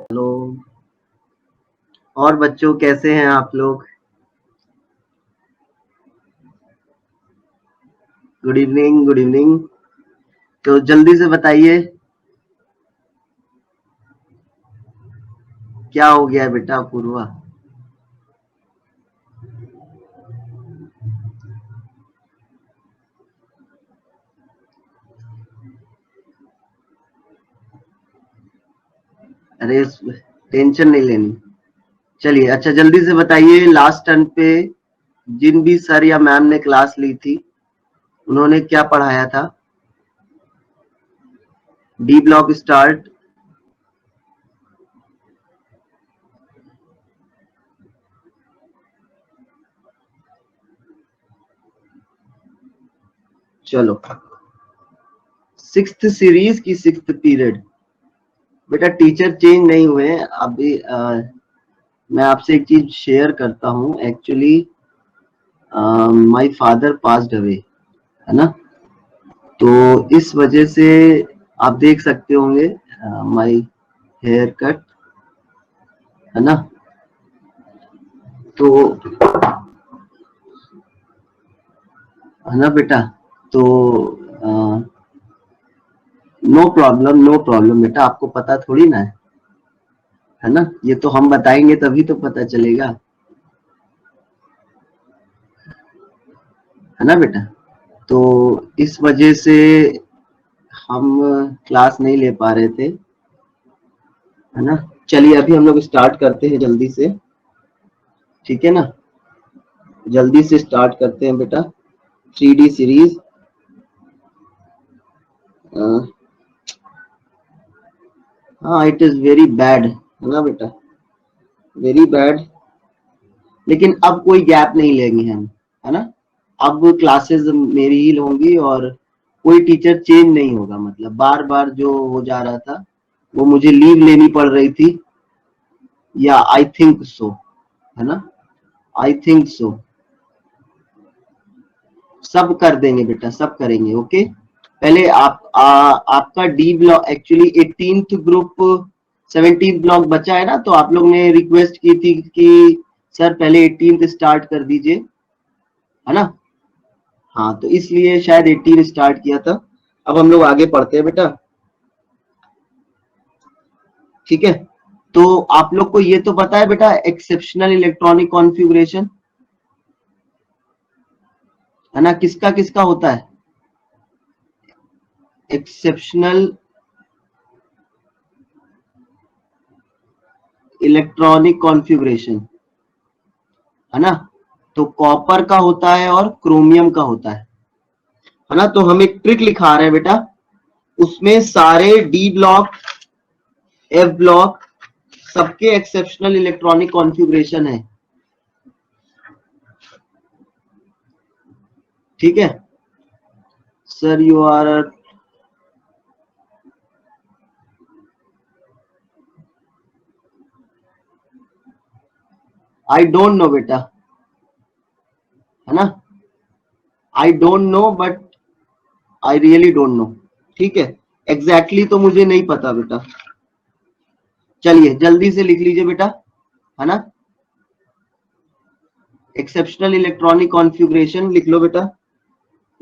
Hello. और बच्चों कैसे हैं आप लोग? Good evening, good evening. तो जल्दी से बताइए, क्या हो गया है बेटा पूर्वा? अरे टेंशन नहीं लेनी। चलिए, अच्छा जल्दी से बताइए, लास्ट टर्म पे जिन भी सर या मैम ने क्लास ली थी, उन्होंने क्या पढ़ाया था? D block start. चलो, सिक्स्थ सीरीज की सिक्स्थ पीरियड। बेटा टीचर चेंज नहीं हुए हैं अभी। मैं आपसे एक चीज शेयर करता हूँ। Actually my father passed away, है ना? तो इस वजह से आप देख सकते होंगे माय हेयर कट, है ना? तो है ना बेटा? तो नो प्रॉब्लम, नो प्रॉब्लम बेटा, आपको पता थोड़ी ना है ना? ये तो हम बताएंगे तभी तो पता चलेगा, है ना बेटा? तो इस वजह से हम क्लास नहीं ले पा रहे थे, है ना? चलिए अभी हम लोग स्टार्ट करते हैं जल्दी से, ठीक है ना? जल्दी से स्टार्ट करते हैं बेटा। 3D series. हाँ, इट इज वेरी बैड, है ना बेटा? Very bad. लेकिन अब कोई गैप नहीं लेंगे हम, है ना? अब क्लासेस मेरी ही होंगी और कोई टीचर चेंज नहीं होगा। मतलब बार बार जो हो जा रहा था वो मुझे लीव लेनी पड़ रही थी, या आई थिंक सो, है ना? I think so. सब कर देंगे बेटा, सब करेंगे, ओके। पहले आपका D block actually 18th group 17th block बचा है ना, तो आप लोग ने रिक्वेस्ट की थी कि सर पहले 18th स्टार्ट कर दीजिए, है ना? हाँ, तो इसलिए शायद 18 स्टार्ट किया था। अब हम लोग आगे पढ़ते हैं बेटा, ठीक है? तो आप लोग को ये तो पता है बेटा, एक्सेप्शनल इलेक्ट्रॉनिक कॉन्फ़िगरेशन, है ना? किसका किसका होता है एक्सेप्शनल इलेक्ट्रॉनिक कॉन्फ़िगरेशन, है ना? तो कॉपर का होता है और क्रोमियम का होता है ना? तो हम एक ट्रिक लिखा रहे हैं बेटा, उसमें सारे डी ब्लॉक, एफ ब्लॉक, सबके एक्सेप्शनल इलेक्ट्रॉनिक कॉन्फ़िगरेशन है, ठीक है? Sir you are, I don't know बेटा, है ना? I don't know but I really don't know, ठीक है? एग्जैक्टली तो मुझे नहीं पता बेटा। चलिए जल्दी से लिख लीजिए बेटा, है ना? एक्सेप्शनल इलेक्ट्रॉनिक कॉन्फ़िगरेशन लिख लो बेटा।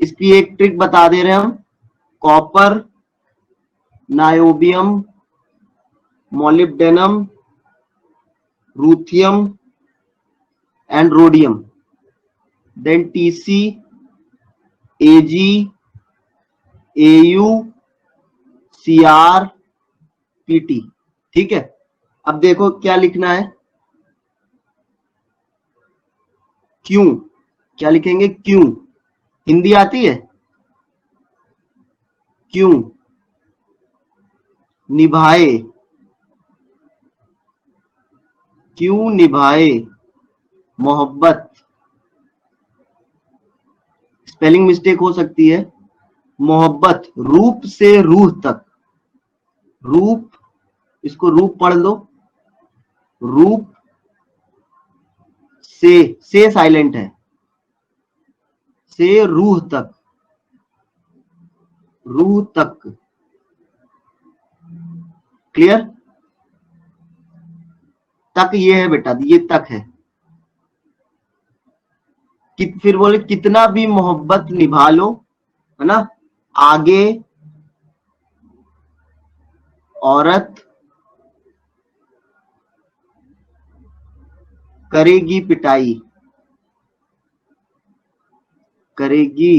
इसकी एक ट्रिक बता दे रहे हैं हम। Copper, niobium, molybdenum, ruthenium and rhodium, then Tc, Ag, Au, Cr, Pt, ठीक है? अब देखो क्या लिखना है। क्यों? क्या लिखेंगे? क्यों? हिंदी आती है? क्यों? निभाए। क्यों निभाए मोहब्बत। स्पेलिंग मिस्टेक हो सकती है। मोहब्बत, रूप से रूह तक। रूप, इसको रूप पढ़ लो। रूप से साइलेंट है, से रूह तक, रूह तक। क्लियर? तक ये है बेटा, ये तक है। फिर बोले कितना भी मोहब्बत निभा लो, है ना, आगे औरत करेगी पिटाई, करेगी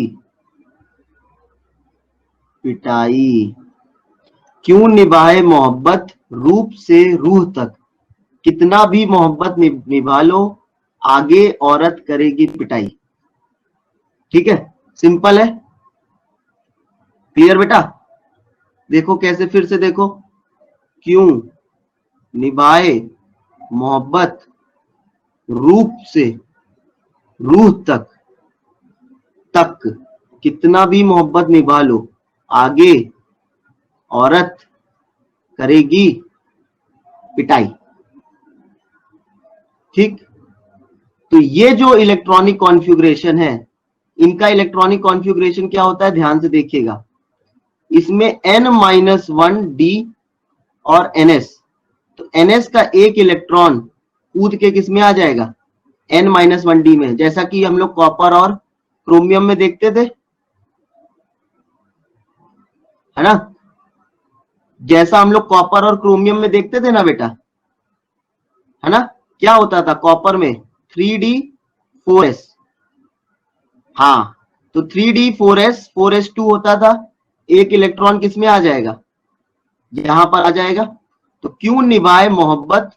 पिटाई। क्यों निभाए मोहब्बत रूप से रूह तक, कितना भी मोहब्बत निभा लो, आगे औरत करेगी पिटाई। ठीक है, सिंपल है, क्लियर बेटा। देखो कैसे, फिर से देखो, क्यों निभाए मोहब्बत रूप से रूह तक, तक कितना भी मोहब्बत निभा लो, आगे औरत करेगी पिटाई। ठीक, तो ये जो इलेक्ट्रॉनिक कॉन्फ़िगरेशन है, इनका इलेक्ट्रॉनिक कॉन्फ़िगरेशन क्या होता है, ध्यान से देखिएगा। इसमें n-1d और ns, तो ns का एक इलेक्ट्रॉन कूद के किस में आ जाएगा, n-1d में, जैसा कि हम लोग कॉपर और क्रोमियम में देखते थे, है ना, जैसा हम लोग कॉपर और क्रोमियम में देखते थे ना बेटा, है ना, क्या होता था कॉपर में 3d4s, हाँ, तो 3d4s 4s2 होता था, एक इलेक्ट्रॉन किस में आ जाएगा, यहां पर आ जाएगा। तो क्यों निभाए मोहब्बत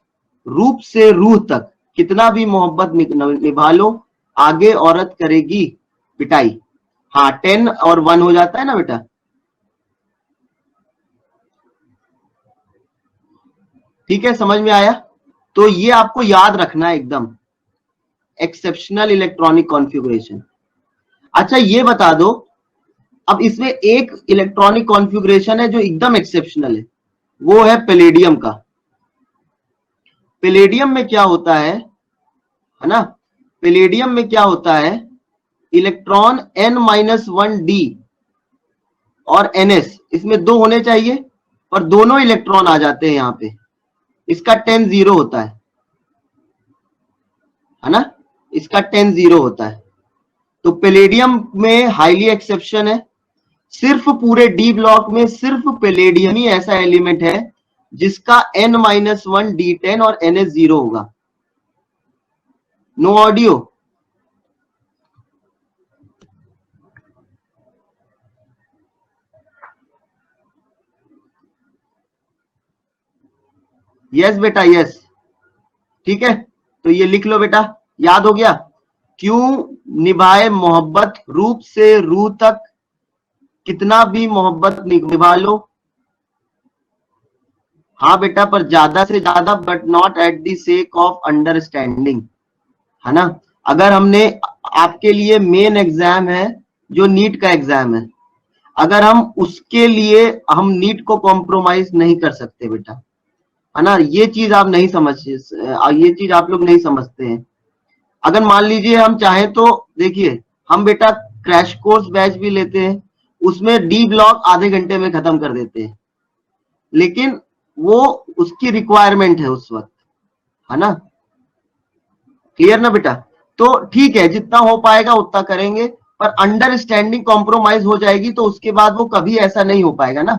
रूप से रूह तक, कितना भी मोहब्बत निभा लो, आगे औरत करेगी पिटाई। हाँ, 10 और 1 हो जाता है ना बेटा, ठीक है, समझ में आया। तो ये आपको याद रखना है एकदम, एक्सेप्शनल इलेक्ट्रॉनिक कॉन्फ़िगरेशन। अच्छा ये बता दो, अब इसमें एक इलेक्ट्रॉनिक कॉन्फ़िगरेशन है जो एकदम एक्सेप्शनल है, वो है पैलेडियम का। पैलेडियम में क्या होता है ना, पैलेडियम में क्या होता है, इलेक्ट्रॉन n-1d और ns, इसमें दो होने चाहिए, और दोनों इलेक्ट्रॉन आ जाते हैं यहां पे, इसका 10 0 होता है ना, इसका 10 0 होता है। तो पैलेडियम में हाईली एक्सेप्शन है, सिर्फ पूरे डी ब्लॉक में सिर्फ पैलेडियम ही ऐसा एलिमेंट है जिसका n-1d10 और ns 0 होगा। नो ऑडियो, यस बेटा यस, ठीक है, तो ये लिख लो बेटा, याद हो गया। क्यों निभाए मोहब्बत रूप से रूह तक, कितना भी मोहब्बत निभा लो, हाँ बेटा, पर ज्यादा से ज्यादा, but not at the sake of understanding, है ना। अगर हमने, आपके लिए मेन एग्जाम है जो नीट का एग्जाम है, अगर हम उसके लिए हम नीट को कॉम्प्रोमाइज नहीं कर सकते बेटा, है ना, ये चीज आप नहीं समझ, ये चीज आप लोग नहीं समझते हैं। अगर मान लीजिए हम चाहें तो देखिए, हम बेटा क्रैश कोर्स बैच भी लेते हैं, उसमें डी ब्लॉक आधे घंटे में खत्म कर देते हैं, लेकिन वो उसकी रिक्वायरमेंट है उस वक्त, है ना, क्लियर ना बेटा। तो ठीक है, जितना हो पाएगा उतना करेंगे, पर अंडरस्टैंडिंग कॉम्प्रोमाइज हो जाएगी तो उसके बाद वो कभी ऐसा नहीं हो पाएगा ना,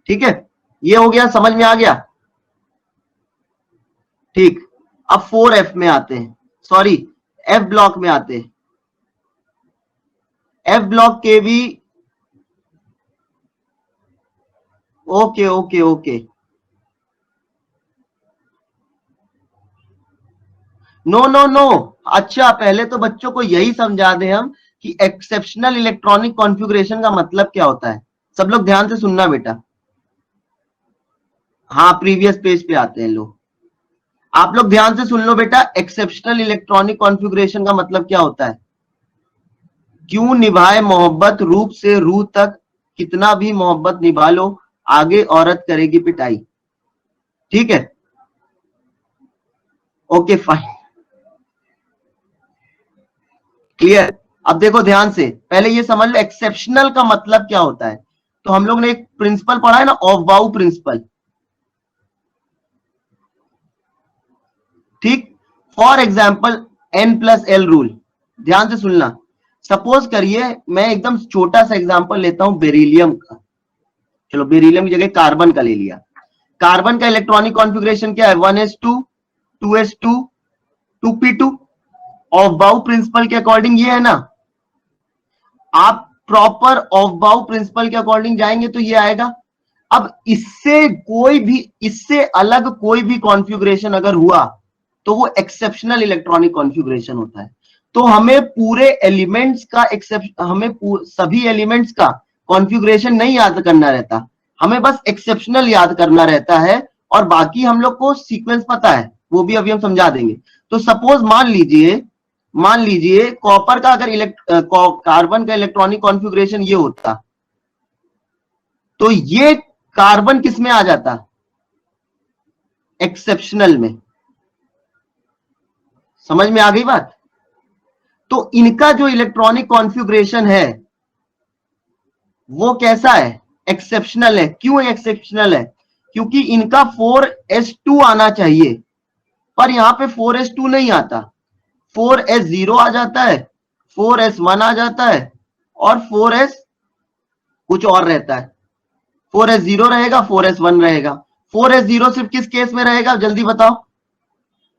ठीक है, ये हो गया, समझ में आ गया। ठीक, अब 4F में आते हैं, सॉरी F ब्लॉक में आते हैं। F ब्लॉक के भी, okay okay okay, no no no, अच्छा पहले तो बच्चों को यही समझा दें हम कि एक्सेप्शनल इलेक्ट्रॉनिक कॉन्फ़िगरेशन का मतलब क्या होता है। सब लोग ध्यान से सुनना बेटा, हाँ प्रीवियस पेज पे आते हैं लोग, आप लोग ध्यान से सुन लो बेटा, एक्सेप्शनल इलेक्ट्रॉनिक कॉन्फ़िगरेशन का मतलब क्या होता है। क्यों निभाए मोहब्बत रूप से रूह तक, कितना भी मोहब्बत निभा लो, आगे औरत करेगी पिटाई। ठीक है, ओके फाइन, क्लियर। अब देखो ध्यान से, पहले ये समझ लो एक्सेप्शनल का मतलब क्या होता है। तो हम लोग ने एक प्रिंसिपल पढ़ा है ना, Aufbau principle, for example N+L rule, ध्यान से सुनना। सपोज करिए मैं एकदम छोटा सा एग्जांपल लेता हूं बेरिलियम का, चलो बेरिलियम की जगह कार्बन का ले लिया। कार्बन का इलेक्ट्रॉनिक कॉन्फ़िगरेशन क्या है? 1s2 2s2 2p2। ऑफ बाउ प्रिंसिपल के अकॉर्डिंग ये है ना, आप प्रॉपर ऑफ बाउ प्रिंसिपल के अकॉर्डिंग जाएंगे तो ये आएगा। अब इससे अलग कोई भी कॉन्फ़िगरेशन अगर हुआ तो वो एक्सेप्शनल इलेक्ट्रॉनिक कॉन्फ़िगरेशन होता है। तो हमें पूरे एलिमेंट्स का सभी एलिमेंट्स का कॉन्फ़िगरेशन नहीं याद करना रहता, हमें बस एक्सेप्शनल याद करना रहता है, और बाकी हम लोग को सीक्वेंस पता है, वो भी अभी हम समझा देंगे। तो सपोज मान लीजिए कॉपर का अगर कार्बन का इलेक्ट्रॉनिक कॉन्फ़िगरेशन ये होता, तो ये कार्बन किस में आ जाता? एक्सेप्शनल में। समझ में आ गई बात? तो इनका जो इलेक्ट्रॉनिक कॉन्फ़िगरेशन है वो कैसा है? एक्सेप्शनल है। क्यों एक्सेप्शनल है? क्योंकि इनका 4s2 आना चाहिए, पर यहां पे 4s2 नहीं आता, 4s0 आ जाता है, 4s1 आ जाता है, और 4s कुछ और रहता है। 4s0 रहेगा, 4s1 रहेगा। 4s0 सिर्फ किस केस में रहेगा जल्दी बताओ?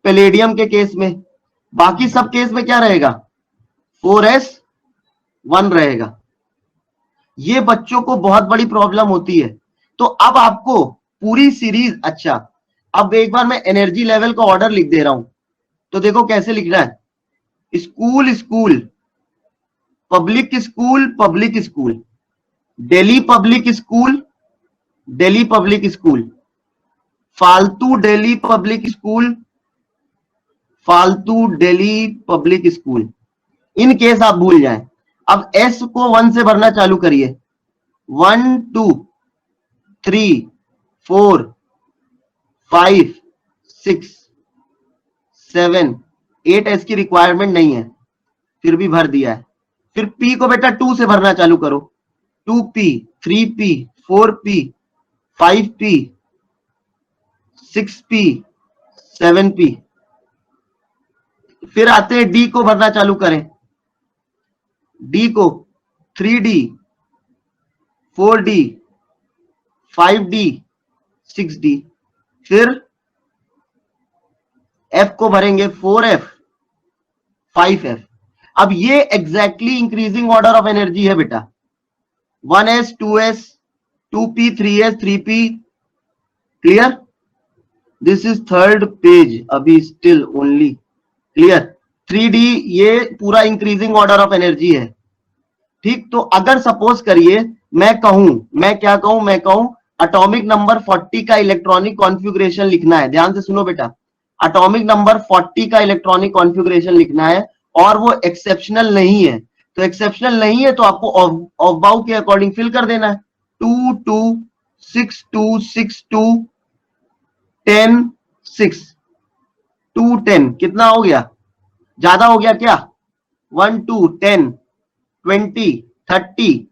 पैलेडियम के केस में। बाकी सब केस में क्या रहेगा? 4s1 रहेगा। ये बच्चों को बहुत बड़ी प्रॉब्लम होती है। तो अब आपको पूरी सीरीज, अच्छा अब एक बार मैं एनर्जी लेवल का ऑर्डर लिख दे रहा हूं, तो देखो कैसे लिखना है। School school, public school public school, Delhi public school Delhi public school, फालतू दिल्ली पब्लिक स्कूल फालतू Delhi public school, in case आप भूल जाएं। अब एस को 1 से भरना चालू करिए। 1 2 3 4 5 6 7 8 एस की रिक्वायरमेंट नहीं है, फिर भी भर दिया है। फिर पी को बेटा 2 से भरना चालू करो। 2p 3p 4p 5p 6p 7p। फिर आते हैं डी को भरना चालू करें। डी को 3d 4d 5d 6d। फिर एफ को भरेंगे 4f 5f। अब ये exactly increasing order of energy है बेटा। 1s 2s 2p 3s 3p। Clear? This is third page, अभी स्टिल ओनली। क्लियर? 3d ये पूरा इंक्रीजिंग ऑर्डर ऑफ एनर्जी है। ठीक, तो अगर सपोज करिए मैं कहूं एटॉमिक नंबर 40 का इलेक्ट्रॉनिक कॉन्फ़िगरेशन लिखना है। ध्यान से सुनो बेटा, एटॉमिक नंबर 40 का इलेक्ट्रॉनिक कॉन्फ़िगरेशन लिखना है, और वो एक्सेप्शनल नहीं है। तो एक्सेप्शनल नहीं है तो आपको ऑफ बाउ के अकॉर्डिंग फिल कर देना है। 2 2 6 2 6 2 10 6 2 10। कितना हो गया? ज्यादा हो गया क्या? 1 2 10 20 30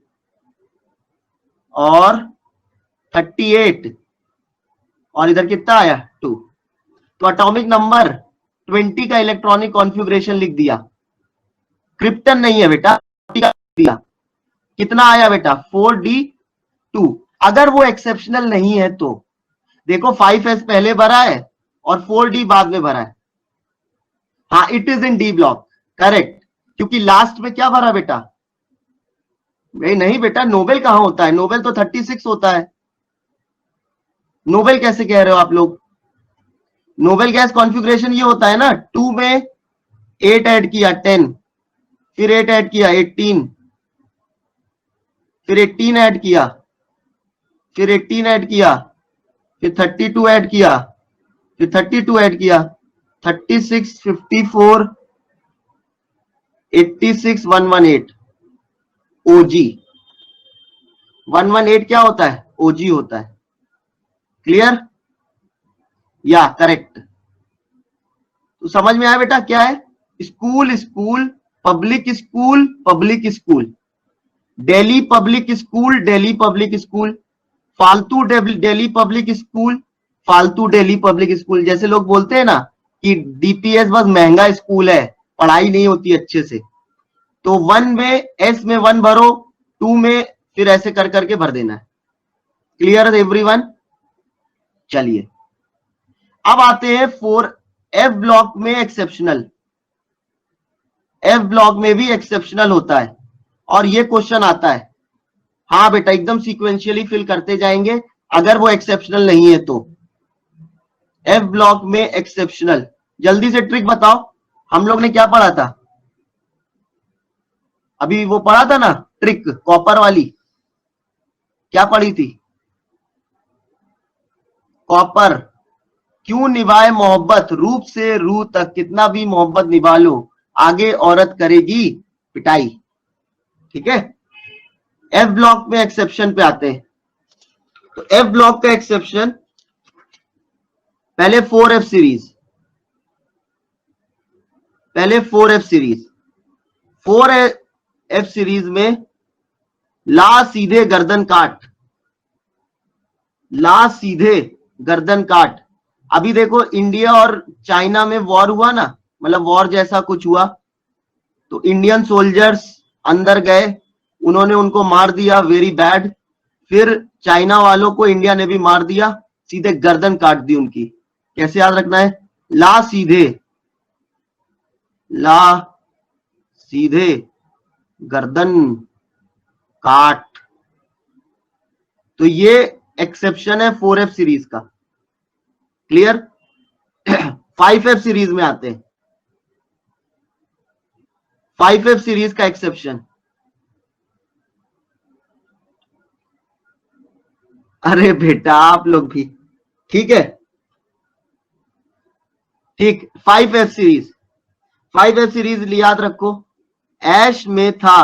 और 38, और इधर कितना आया? 2। तो एटॉमिक नंबर 20 का इलेक्ट्रॉनिक कॉन्फ़िगरेशन लिख दिया। क्रिप्टन नहीं है बेटा, दिया। कितना आया बेटा? 4d2। अगर वो एक्सेप्शनल नहीं है तो देखो 5s पहले भरा है और 4d बाद में भरा है। हाँ, it is in D block, correct. क्योंकि लास्ट में क्या भरा बेटा? नहीं बेटा, नोबेल कहां होता है? नोबेल तो 36 होता है। नोबेल कैसे कह रहे हो आप लोग? नोबेल गैस कॉन्फ़िगरेशन ये होता है ना, 2 में 8 ऐड किया 10, फिर 8 ऐड किया 18, फिर 18 ऐड किया, फिर 18 ऐड किया, फिर 32 ऐड किया, फिर 32 ऐड किया, 36 54 86 118। ओजी 118 क्या होता है? ओजी होता है। क्लियर? या करेक्ट। तो समझ में आया बेटा क्या है? School school public school public school, Delhi public school Delhi public school, फालतू दिल्ली पब्लिक स्कूल फालतू दिल्ली पब्लिक स्कूल। जैसे लोग बोलते हैं ना कि डीपीएस बस महंगा स्कूल है, पढ़ाई नहीं होती अच्छे से, तो 1 में एस में 1 भरो, 2 में फिर ऐसे कर करके भर देना है। Clear everyone? चलिए अब आते हैं 4 एफ ब्लॉक में एक्सेप्शनल। एफ ब्लॉक में भी एक्सेप्शनल होता है और ये क्वेश्चन आता है। हाँ बेटा एकदम सीक्वेंशियली फिल करते जाएंगे, अगर वो एक्सेप्शनल नहीं है तो। एफ ब्लॉक में एक्सेप्शनल, जल्दी से ट्रिक बताओ, हम लोग ने क्या पढ़ा था अभी? वो पढ़ा था ना ट्रिक कॉपर वाली, क्या पढ़ी थी? कॉपर, क्यों निभाए मोहब्बत रूप से रूह तक, कितना भी मोहब्बत निभा लो आगे औरत करेगी पिटाई। ठीक है, एफ ब्लॉक में एक्सेप्शन पे आते हैं। तो एफ ब्लॉक का एक्सेप्शन, पहले 4F सीरीज, पहले 4F सीरीज, 4F सीरीज में ला सीधे गर्दन काट, ला सीधे गर्दन काट। अभी देखो इंडिया और चाइना में वॉर हुआ ना, मतलब वॉर जैसा कुछ हुआ, तो इंडियन सोल्जर्स अंदर गए, उन्होंने उनको मार दिया, वेरी बैड। फिर चाइना वालों को इंडिया ने भी मार दिया, सीधे गर्दन काट दी उनकी। कैसे याद रखना है? ला सीधे, ला सीधे गर्दन काट। तो ये एक्सेप्शन है 4F सीरीज का। क्लियर? 5F सीरीज में आते हैं। 5F सीरीज का एक्सेप्शन, अरे बेटा आप लोग भी ठीक है, ठीक। 5F सीरीज, 5F सीरीज याद रखो। ऐश में था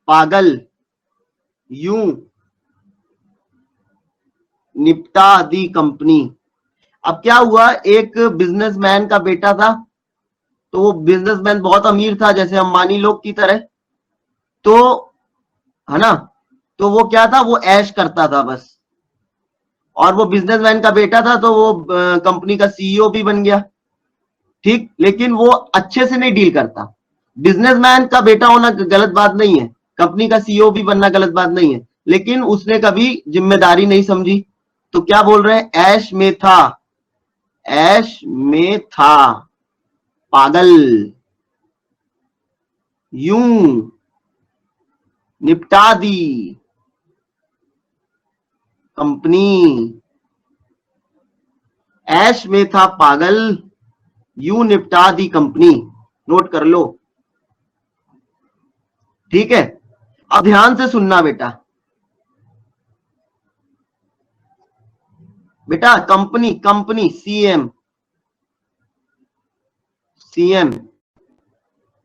पागल यूं निपटा दी कंपनी। अब क्या हुआ, एक बिजनेसमैन का बेटा था, तो वो बिजनेसमैन बहुत अमीर था, जैसे अंबानी लोग की तरह, तो है ना, तो वो क्या था, वो ऐश करता था बस। और वो बिजनेसमैन का बेटा था, तो वो कंपनी का सीईओ भी बन गया। ठीक, लेकिन वो अच्छे से नहीं डील करता। बिजनेसमैन का बेटा होना गलत बात नहीं है, कंपनी का सीईओ भी बनना गलत बात नहीं है, लेकिन उसने कभी जिम्मेदारी नहीं समझी। तो क्या बोल रहे हैं, ऐश में था, ऐश में था पागल यूं निपटा दी कंपनी। ऐश में था पागल यूं निपटा दी कंपनी, नोट कर लो। ठीक है, अब ध्यान से सुनना बेटा, बेटा कंपनी, कंपनी सीएम, सीएम।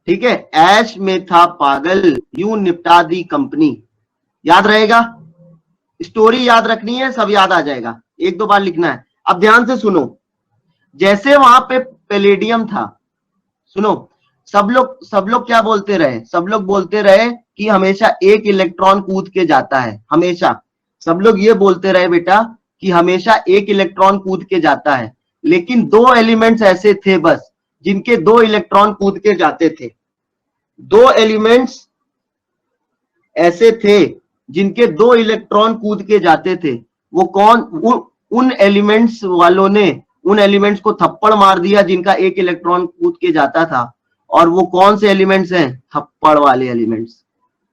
ठीक है, ऐश में था पागल यूं निपटा दी कंपनी। याद रहेगा? स्टोरी याद रखनी है, सब याद आ जाएगा, एक दो बार लिखना है। अब ध्यान से सुनो, जैसे वहां पे पैलेडियम था, सुनो, सब लोग क्या बोलते रहे, सब लोग बोलते रहे कि हमेशा एक इलेक्ट्रॉन कूद के जाता है, हमेशा सब लोग ये बोलते रहे बेटा कि हमेशा एक इलेक्ट्रॉन कूद के जाता है। लेकिन दो एलिमेंट्स ऐसे थे बस जिनके दो इलेक्ट्रॉन कूद के जाते थे, दो एलिमेंट्स ऐसे थे जिनके दो इलेक्ट्रॉन कूद के जाते थे। वो कौन? उन एलिमेंट्स वालों ने उन एलिमेंट्स को थप्पड़ मार दिया जिनका एक इलेक्ट्रॉन कूद के जाता था। और वो कौन से एलिमेंट्स हैं? थप्पड़ वाले एलिमेंट्स।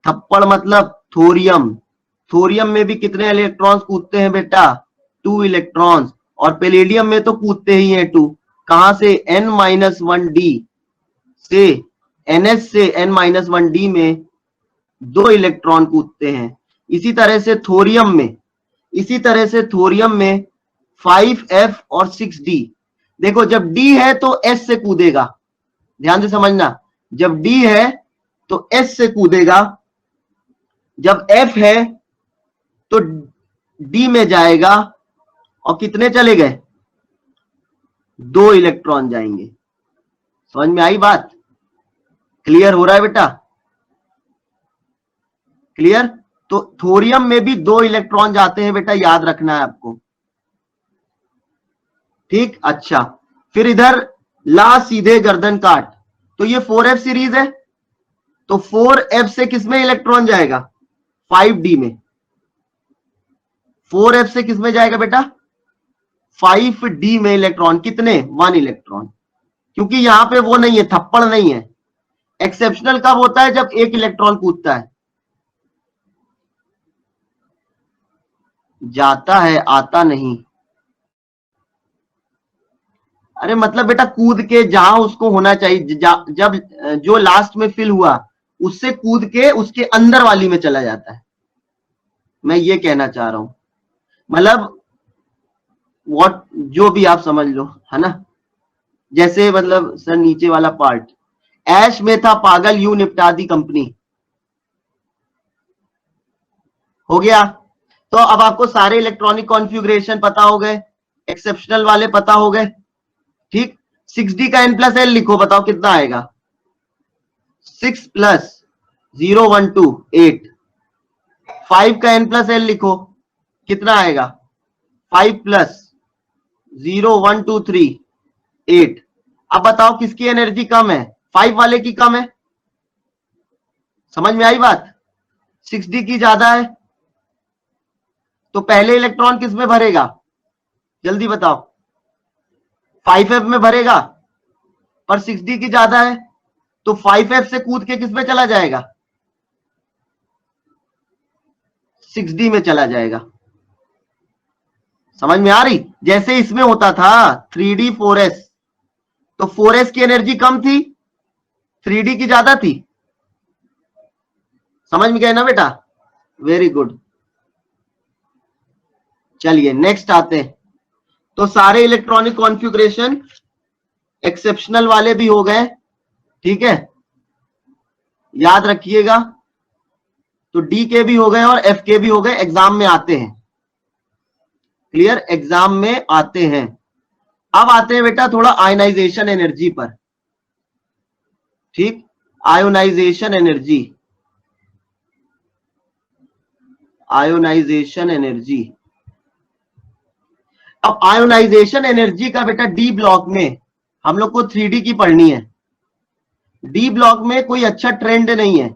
थप्पड़ मतलब थोरियम। थोरियम में भी कितने इलेक्ट्रॉन्स कूदते हैं बेटा? 2 इलेक्ट्रॉन्स। और पैलेडियम में तो कूदते ही हैं 2। कहां से? N-1d से, NH से N-1d में 2 इलेक्ट्रॉन कूदते हैं। इसी तरह से थोरियम में, इसी तरह से थोरियम में 5F और 6d। देखो जब D है तो S से कूदेगा, ध्यान से समझना, जब D है तो S से कूदेगा, जब F है तो D में जाएगा। और कितने चले गए? 2 इलेक्ट्रॉन जाएंगे। समझ में आई बात? क्लियर हो रहा है बेटा? क्लियर? तो थोरियम में भी 2 इलेक्ट्रॉन जाते हैं बेटा, याद रखना है आपको। ठीक, अच्छा। फिर इधर ला सीधे गर्दन काट, तो ये 4f सीरीज है, तो 4f से किसमें इलेक्ट्रॉन जाएगा? 5d में। 4f से किसमें जाएगा बेटा? 5d में इलेक्ट्रॉन। कितने? 1 इलेक्ट्रॉन, क्योंकि यहां पे वो नहीं है, थप्पड़ नहीं है। एक्सेप्शनल कब होता है? जब एक इलेक्ट्रॉन कूदता है। जाता है, आता नहीं। अरे मतलब बेटा कूद के जहां उसको होना चाहिए, जब जो लास्ट में फिल हुआ उससे कूद के उसके अंदर वाली में चला जाता है। मैं ये कहना चाह रहा हूं, मतलब व्हाट, जो भी आप समझ लो, है ना। जैसे मतलब सर नीचे वाला पार्ट, ऐश में था पागल यूं निपटा दी कंपनी। हो गया। तो अब आपको सारे इलेक्ट्रॉनिक कॉन्फ़िगरेशन पता हो गए, एक्सेप्शनल वाले पता हो गए, ठीक। 6d का n+l लिखो, बताओ कितना आएगा? 6 प्लस 0 1 2 8। 5 का n+l लिखो, कितना आएगा? 5 प्लस 0 1 2 3 8। अब बताओ किसकी एनर्जी कम है? 5 वाले की कम है। समझ में आई बात? 6d की ज्यादा है, तो पहले इलेक्ट्रॉन किस में भरेगा? जल्दी बताओ। 5f में भरेगा, पर 6d की ज्यादा है, तो 5f से कूद के किस में चला जाएगा? 6d में चला जाएगा। समझ में आ रही? जैसे इसमें होता था 3d 4s, तो 4s की एनर्जी कम थी, 3d की ज्यादा थी। समझ में गए ना बेटा? Very good. चलिए नेक्स्ट आते हैं। तो सारे इलेक्ट्रॉनिक कॉन्फ़िगरेशन एक्सेप्शनल वाले भी हो गए, ठीक है, याद रखिएगा। तो डी के भी हो गए और एफ के भी हो गए, एग्जाम में आते हैं। क्लियर? एग्जाम में आते हैं। अब आते हैं बेटा थोड़ा आयनाइजेशन एनर्जी पर, ठीक। Ionisation energy, ionisation energy. अब आयोनाइजेशन एनर्जी का बेटा डी ब्लॉक में हम लोग को 3D की पढ़नी है। डी ब्लॉक में कोई अच्छा ट्रेंड नहीं है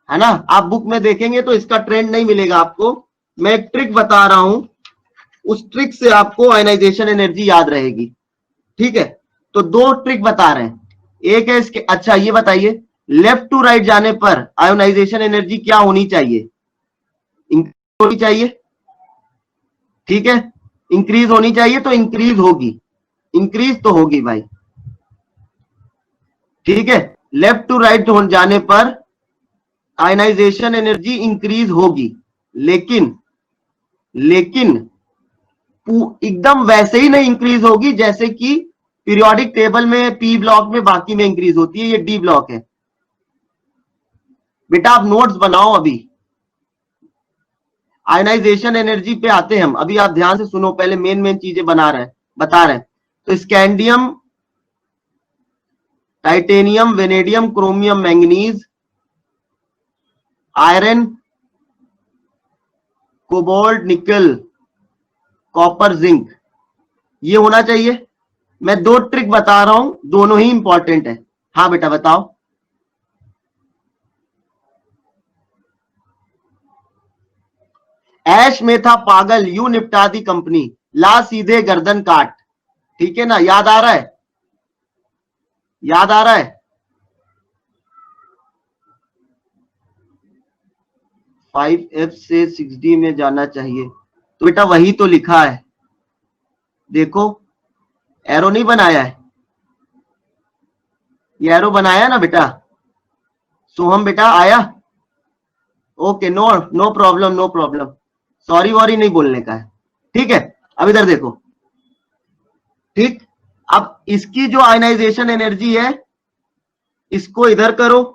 ना। आप बुक में देखेंगे तो इसका ट्रेंड नहीं मिलेगा आपको। मैं एक ट्रिक बता रहा हूं, उस ट्रिक से आपको आयनाइजेशन एनर्जी याद रहेगी, ठीक है। तो दो ट्रिक बता रहे हैं, एक है इसके, अच्छा ये बताइए, लेफ्ट टू राइट जाने पर आयोनाइजेशन एनर्जी क्या होनी चाहिए? इंक्रीज होनी चाहिए, ठीक है। इंक्रीज होनी चाहिए, तो इंक्रीज होगी, इंक्रीज तो होगी भाई, ठीक है। लेफ्ट टू राइट जाने पर आयनाइजेशन एनर्जी इंक्रीज होगी, लेकिन लेकिन एकदम वैसे ही नहीं इंक्रीज होगी जैसे कि पीरियोडिक टेबल में पी ब्लॉक में बाकी में इंक्रीज होती है। ये डी ब्लॉक है बेटा, आप नोट्स बनाओ अभी। आयनाइजेशन एनर्जी पे आते हैं हम अभी, आप ध्यान से सुनो, पहले मेन मेन चीजें बता रहे हैं। तो scandium, titanium, vanadium, chromium, manganese, iron, cobalt, nickel, copper, zinc, ये होना चाहिए। मैं दो ट्रिक बता रहा हूं, दोनों ही इंपॉर्टेंट है। हाँ बेटा बताओ। ऐश में था पागल यूं निपटा दी कंपनी, ला सीधे गर्दन काट, ठीक है ना। याद आ रहा है? याद आ रहा है? 5f से 6d में जाना चाहिए, तो बेटा वही तो लिखा है, देखो एरो नहीं बनाया है, ये एरो बनाया ना बेटा। सोहम बेटा आया? Okay, no no problem, no problem, sorry worry नहीं बोलने का है, ठीक है। अब इधर देखो, ठीक। अब इसकी जो आयनाइजेशन एनर्जी है, इसको इधर करो।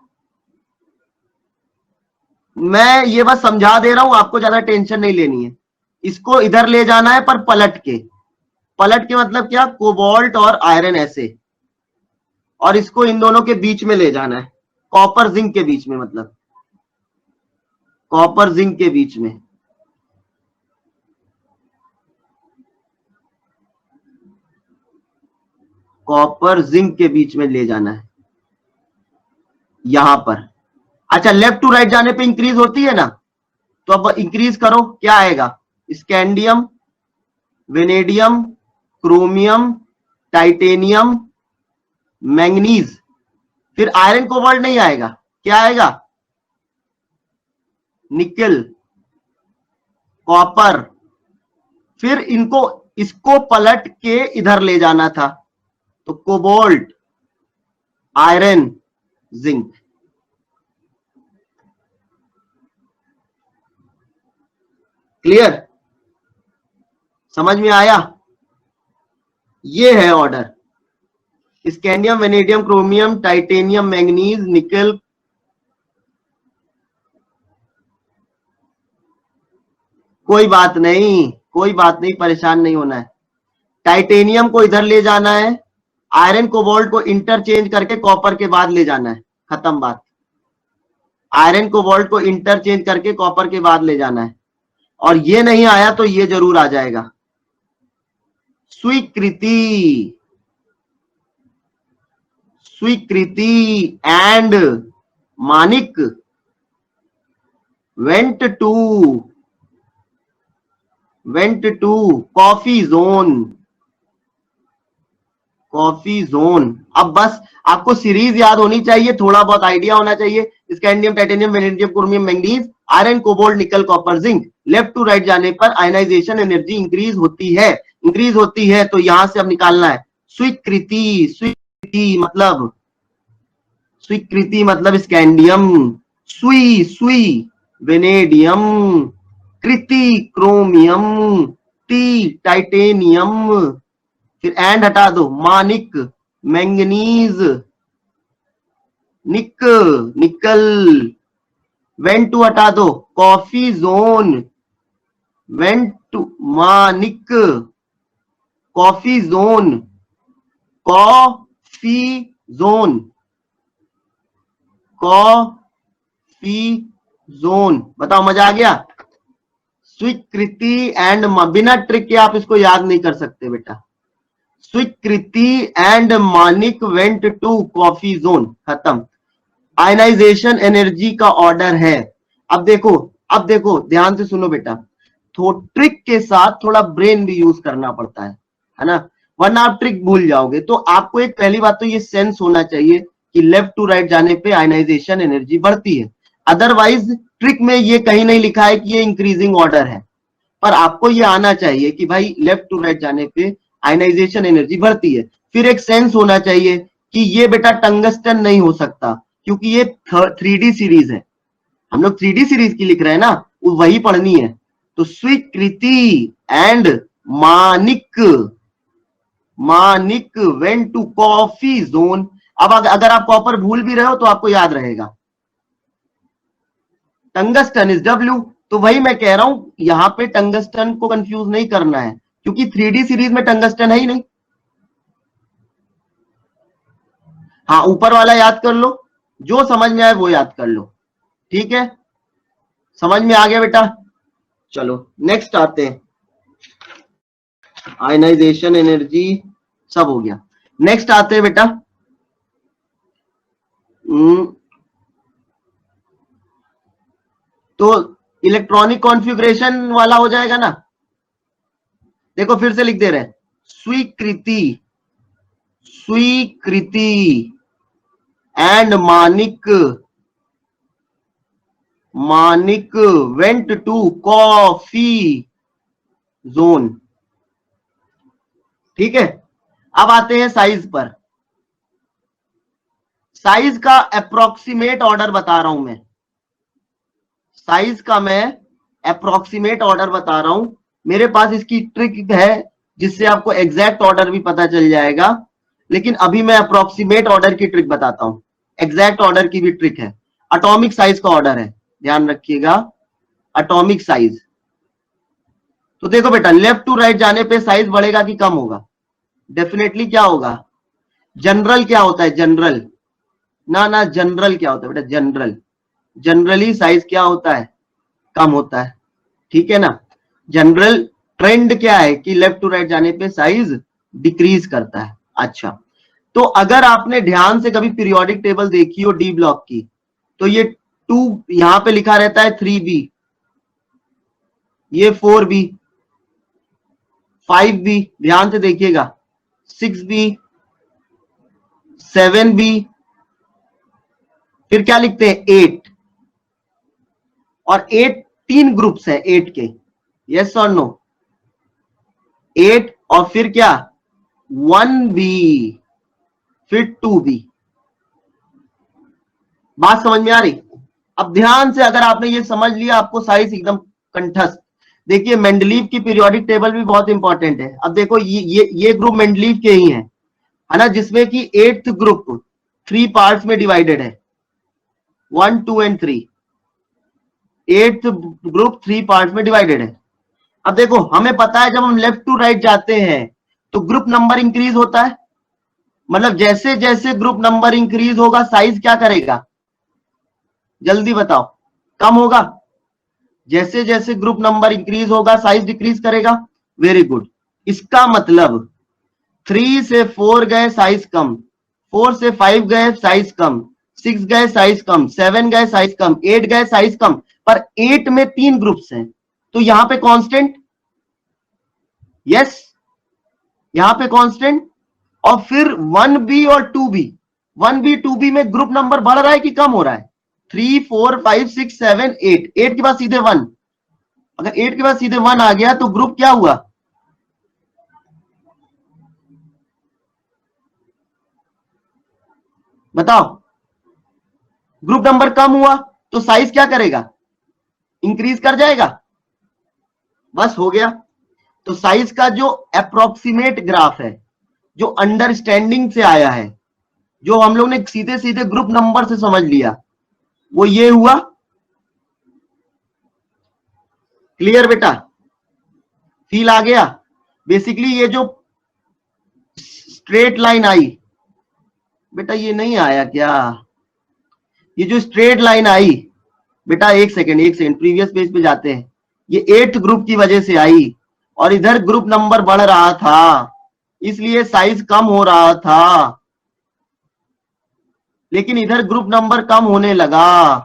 मैं ये बस समझा दे रहा हूं, आपको ज्यादा टेंशन नहीं लेनी है। इसको इधर ले जाना है, पर पलट के। पलट के मतलब क्या? कोबाल्ट और आयरन ऐसे, और इसको इन दोनों के बीच में ले जाना है, कॉपर जिंक के बीच में, मतलब कॉपर जिंक के बीच में। कॉपर जिंक के बीच में ले जाना है यहां पर। अच्छा, लेफ्ट टू राइट जाने पे इंक्रीज होती है ना, तो अब इंक्रीज करो, क्या आएगा? Scandium, vanadium, chromium, titanium, manganese, फिर आयरन कोबाल्ट नहीं आएगा, क्या आएगा? निकल, कॉपर, फिर इसको पलट के इधर ले जाना था, तो कोबाल्ट, आयरन, जिंक। क्लियर? समझ में आया? ये है order, scandium, vanadium, chromium, titanium, manganese, निकल। कोई बात नहीं, कोई बात नहीं, परेशान नहीं होना है। टाइटेनियम को इधर ले जाना है, आयरन कोबाल्ट को इंटरचेंज करके कॉपर के बाद ले जाना है, खत्म बात। आयरन कोबाल्ट को इंटरचेंज करके कॉपर के बाद ले जाना है, और ये नहीं आया तो ये जरूर आ जाएगा। स्वीकृति, Swikriti and Manik went to coffee zone, coffee zone. अब बस आपको सीरीज याद होनी चाहिए, थोड़ा बहुत आइडिया होना चाहिए। Scandium, titanium, vanadium, chromium, manganese, iron, cobalt, nickel, copper, zinc. Left to right जाने पर आयनाइजेशन एनर्जी इंक्रीज होती है, इंक्रीज होती है, तो यहां से अब निकालना है स्वीकृति। स्वीकृति मतलब, स्वीकृति मतलब स्कैंडियम, सुई vanadium, Kriti chromium, T titanium, फिर एंड हटा दो, Manik manganese, nickel, went to हटा दो, coffee zone, went to, Manik, coffee zone, coffee zone, coffee zone. बताओ, मजा आ गया? स्वीकृति एंड, बिना ट्रिक के आप इसको याद नहीं कर सकते बेटा। Swikriti and Manik went to coffee zone, खत्म। आयनाइजेशन एनर्जी का ऑर्डर है। अब देखो, अब देखो, ध्यान से सुनो बेटा, तो ट्रिक के साथ थोड़ा ब्रेन भी यूज करना पड़ता है ना, वरना आप ट्रिक भूल जाओगे। तो आपको एक पहली बात तो ये सेंस होना चाहिए कि लेफ्ट टू राइट जाने पे आयनाइजेशन एनर्जी बढ़ती है। अदरवाइज ट्रिक में ये कहीं नहीं लिखा है कि ये इंक्रीजिंग ऑर्डर है, पर आपको ये आना चाहिए कि भाई लेफ्ट टू राइट जाने पे आयनाइजेशन एनर्जी बढ़ती है। फिर एक सेंस होना चाहिए कि ये बेटा टंगस्टन नहीं हो सकता, क्योंकि ये 3D सीरीज है, हम लोग 3D सीरीज की लिख रहे हैं ना, वही पढ़नी है। तो Swikriti and Manik, Manik went to coffee zone. अब अगर आप कॉपर भूल भी रहे हो तो आपको याद रहेगा, टंगस्टन इज डब्ल्यू। तो वही मैं कह रहा हूं, यहां पे टंगस्टन को कंफ्यूज नहीं करना है, क्योंकि 3D सीरीज में टंगस्टन है ही नहीं। हाँ, ऊपर वाला याद कर लो, जो समझ में आए वो याद कर लो, ठीक है? समझ में आ गया बेटा? चलो नेक्स्ट आते हैं, आयनाइजेशन एनर्जी सब हो गया। नेक्स्ट आते हैं बेटा, तो इलेक्ट्रॉनिक कॉन्फ़िगरेशन वाला हो जाएगा ना। देखो फिर से लिख दे रहे हैं, Swikriti, Swikriti and Manik, Manik went to coffee zone, ठीक है? अब आते हैं साइज पर। साइज का अप्रोक्सीमेट ऑर्डर बता रहा हूं मैं, साइज का मैं अप्रोक्सीमेट ऑर्डर बता रहा हूं। मेरे पास इसकी ट्रिक है जिससे आपको एग्जैक्ट ऑर्डर भी पता चल जाएगा, लेकिन अभी मैं अप्रोक्सीमेट ऑर्डर की ट्रिक बताता हूं। एग्जैक्ट ऑर्डर की भी ट्रिक है, एटॉमिक साइज का ऑर्डर है, ध्यान रखिएगा, एटॉमिक साइज। तो देखो बेटा, लेफ्ट टू राइट जाने पे साइज बढ़ेगा कि कम होगा? डेफिनेटली क्या होगा? जनरल क्या होता है? जनरल ना, जनरल क्या होता है बेटा? जनरल, जनरली साइज क्या होता है? कम होता है, ठीक है ना? जनरल ट्रेंड क्या है कि लेफ्ट टू राइट जाने पे साइज डिक्रीज करता है। अच्छा, तो अगर आपने ध्यान से कभी पीरियोडिक टेबल देखी हो डी ब्लॉक की, तो ये 2 यहां पे लिखा रहता है 3b, ये 4b, 5b, ध्यान से देखिएगा, 6b, 7b, फिर क्या लिखते हैं 8, और 8 3 ग्रुप्स हैं 8 के, यस और नो, 8 और फिर क्या 1b, फिर 2b। बात समझ में आ रही? अब ध्यान से अगर आपने ये समझ लिया, आपको साइज एकदम कंठस्थ। देखिए मेंडलीव की पीरियोडिक टेबल भी बहुत इंपॉर्टेंट है। अब देखो ये ग्रुप मेंडलीव के ही है ना, जिसमें कि 8th ग्रुप 3 पार्ट्स में डिवाइडेड है, 1, 2 एंड 3। 8th ग्रुप 3 पार्ट्स में डिवाइडेड है। अब देखो हमें पता है जब हम लेफ्ट टू राइट जाते हैं तो ग्रुप नंबर इंक्रीज होता है, मतलब जैसे जैसे ग्रुप नंबर इंक्रीज होगा साइज क्या करेगा, जल्दी बताओ, कम होगा। जैसे जैसे ग्रुप नंबर इंक्रीज होगा साइज डिक्रीज करेगा। Very good. इसका मतलब 3 से 4 गए साइज कम, 4 से 5 गए साइज कम, 6 गए साइज कम, 7 गए साइज कम, 8 गए साइज कम, पर 8 में 3 ग्रुप्स हैं, तो यहां पे कांस्टेंट, यस, यहां पे कांस्टेंट। और फिर 1b और 2b, 1b 2b में ग्रुप नंबर बढ़ रहा है कि कम हो रहा है, 3 4 5 6 7 8, 8 के बाद सीधे 1, अगर 8 के बाद सीधे 1 आ गया तो ग्रुप क्या हुआ, बताओ, ग्रुप नंबर कम हुआ तो साइज क्या करेगा, इंक्रीज कर जाएगा। बस हो गया। तो साइज का जो अप्रोक्सीमेट ग्राफ है, जो अंडरस्टैंडिंग से आया है, जो हम लोग ने सीधे सीधे ग्रुप नंबर से समझ लिया, वो ये हुआ। क्लियर बेटा, फील आ गया। बेसिकली ये जो स्ट्रेट लाइन आई, बेटा ये नहीं आया क्या, ये जो स्ट्रेट लाइन आई, बेटा एक सेकेंड प्रीवियस पेज पे जाते हैं, ये 8th ग्रुप की वजह से आई, और इधर ग्रुप नंबर बढ़ रहा था इसलिए साइज कम हो रहा था, लेकिन इधर ग्रुप नंबर कम होने लगा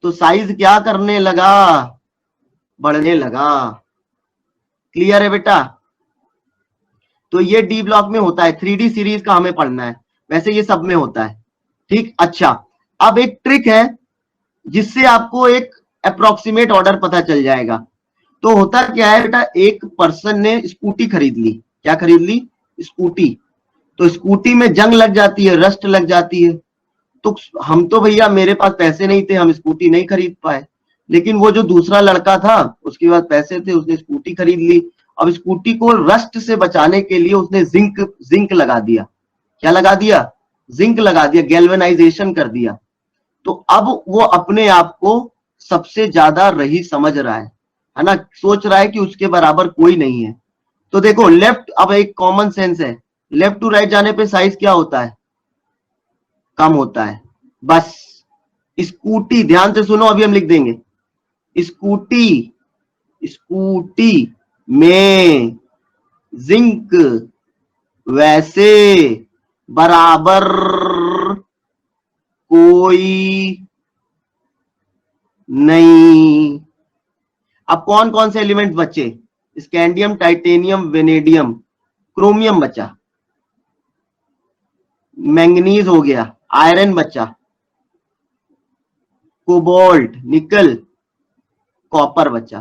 तो साइज क्या करने लगा, बढ़ने लगा। क्लियर है बेटा? तो ये डी ब्लॉक में होता है, 3D सीरीज का हमें पढ़ना है, वैसे ये सब में होता है। ठीक, अच्छा, अब एक ट्रिक है जिससे आपको एक अप्रोक्सीमेट ऑर्डर पता चल जाएगा। तो होता क्या है बेटा, एक पर्सन ने स्कूटी खरीद ली, क्या खरीद ली, स्कूटी। तो स्कूटी में जंग लग जाती है, रस्ट लग जाती है, तो हम तो भैया मेरे पास पैसे नहीं थे, हम स्कूटी नहीं खरीद पाए, लेकिन वो जो दूसरा लड़का था उसके पास पैसे थे, उसने स्कूटी खरीद ली। अब स्कूटी को रस्ट से बचाने के लिए उसने जिंक जिंक लगा दिया, क्या लगा दिया, जिंक लगा दिया, गैल्वेनाइजेशन कर दिया। तो अब वो अपने आप को सबसे ज्यादा रही समझ रहा है ना, सोच रहा है कि उसके बराबर कोई नहीं है। तो देखो लेफ्ट, अब एक कॉमन सेंस है, लेफ्ट टू राइट जाने पे साइज क्या होता है, कम होता है। बस स्कूटी, ध्यान से सुनो, अभी हम लिख देंगे, स्कूटी, स्कूटी में जिंक वैसे बराबर कोई नहीं। अब कौन कौन से एलिमेंट बचे, स्कैंडियम, टाइटेनियम, वेनेडियम, क्रोमियम बचा, मैंगनीज हो गया, आयरन बचा, कोबाल्ट, निकल, कॉपर बचा।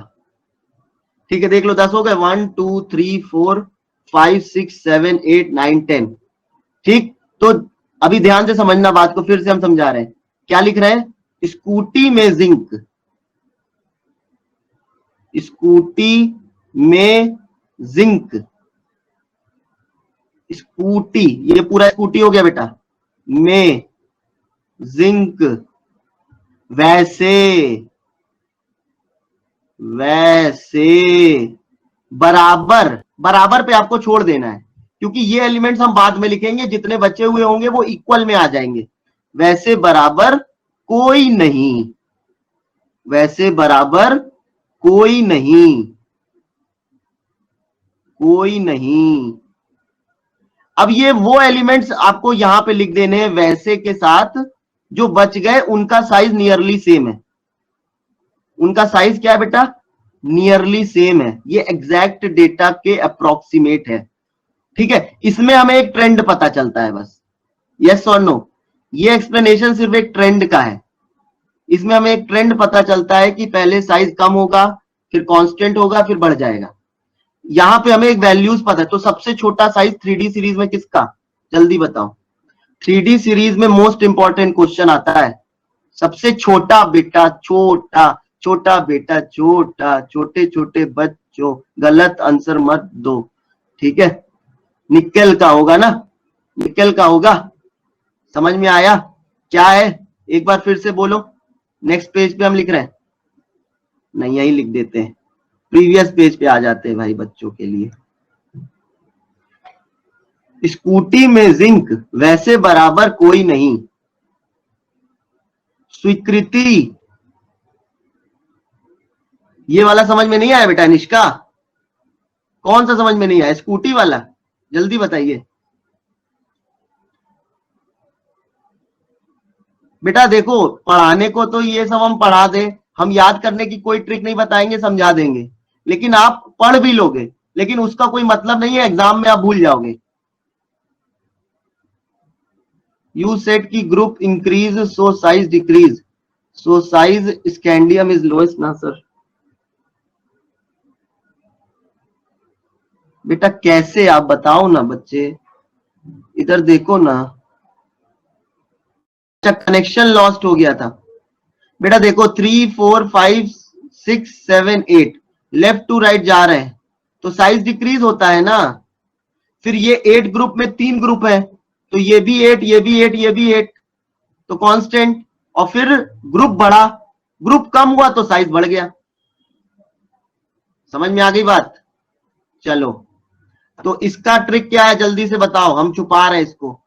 ठीक है, देख लो 10 हो गए, 1 2 3 4 5 6 7 8 9 10। ठीक, तो अभी ध्यान से समझना बात को, फिर से हम समझा रहे हैं, क्या लिख रहे हैं, स्कूटी में जिंक, स्कूटी में जिंक, स्कूटी, ये पूरा स्कूटी हो गया बेटा, में जिंक वैसे वैसे बराबर, बराबर पे आपको छोड़ देना है, क्योंकि ये एलिमेंट्स हम बाद में लिखेंगे, जितने बचे हुए होंगे वो इक्वल में आ जाएंगे। वैसे बराबर कोई नहीं, वैसे बराबर कोई नहीं, कोई नहीं। अब ये वो एलिमेंट्स आपको यहां पे लिख देने हैं वैसे के साथ, जो बच गए उनका साइज नियरली सेम है। उनका साइज क्या है बेटा? नियरली सेम है। ये एग्जैक्ट डेटा के अप्रोक्सीमेट है। ठीक है, इसमें हमें एक ट्रेंड पता चलता है बस, यस और नो। ये एक्सप्लेनेशन सिर्फ एक ट्रेंड का है। इसमें हमें एक ट्रेंड पता चलता है कि पहले साइज कम होगा, फिर कांस्टेंट होगा, फिर बढ़ जाएगा। यहां पे हमें एक वैल्यूज पता है। तो सबसे छोटा साइज 3D सीरीज में किसका? जल्दी बताओ। 3D सीरीज में मोस्ट इंपॉर्टेंट क्वेश्चन आता है, सबसे छोटा बेटा, छोटा छोटा बेटा, छोटा, छोटे छोटे बच्चों, गलत आंसर मत दो। ठीक है, निकेल का होगा ना, निकेल का होगा। समझ में आया क्या है? एक बार फिर से बोलो। नेक्स्ट पेज पे हम लिख रहे हैं, नहीं यही लिख देते हैं, प्रीवियस पेज पे आ जाते हैं भाई बच्चों के लिए। स्कूटी में जिंक वैसे बराबर कोई नहीं। स्वीकृति, ये वाला समझ में नहीं आया बेटा निष्का? कौन सा समझ में नहीं आया? स्कूटी वाला, जल्दी बताइए बेटा। देखो, पढ़ाने को तो ये सब हम पढ़ा दे, हम याद करने की कोई ट्रिक नहीं बताएंगे, समझा देंगे, लेकिन आप पढ़ भी लोगे, लेकिन उसका कोई मतलब नहीं है, एग्जाम में आप भूल जाओगे। यू सेट की group increase so size decrease, so size scandium is lowest ना सर। बेटा कैसे, आप बताओ ना बच्चे, इधर देखो ना। अच्छा, कनेक्शन लॉस्ट हो गया था बेटा। देखो 3 4 5 6 7 8 लेफ्ट टू राइट जा रहे हैं, तो साइज डिक्रीज होता है ना। फिर ये 8 ग्रुप में 3 ग्रुप है, तो ये भी 8, ये भी 8, ये भी 8, तो कांस्टेंट। और फिर ग्रुप बढ़ा, ग्रुप कम हुआ तो साइज बढ़ गया। समझ में आ गई बात? चलो, तो इसका ट्रिक क्या है जल्दी से बताओ, हम छुपा रहे हैं इसको,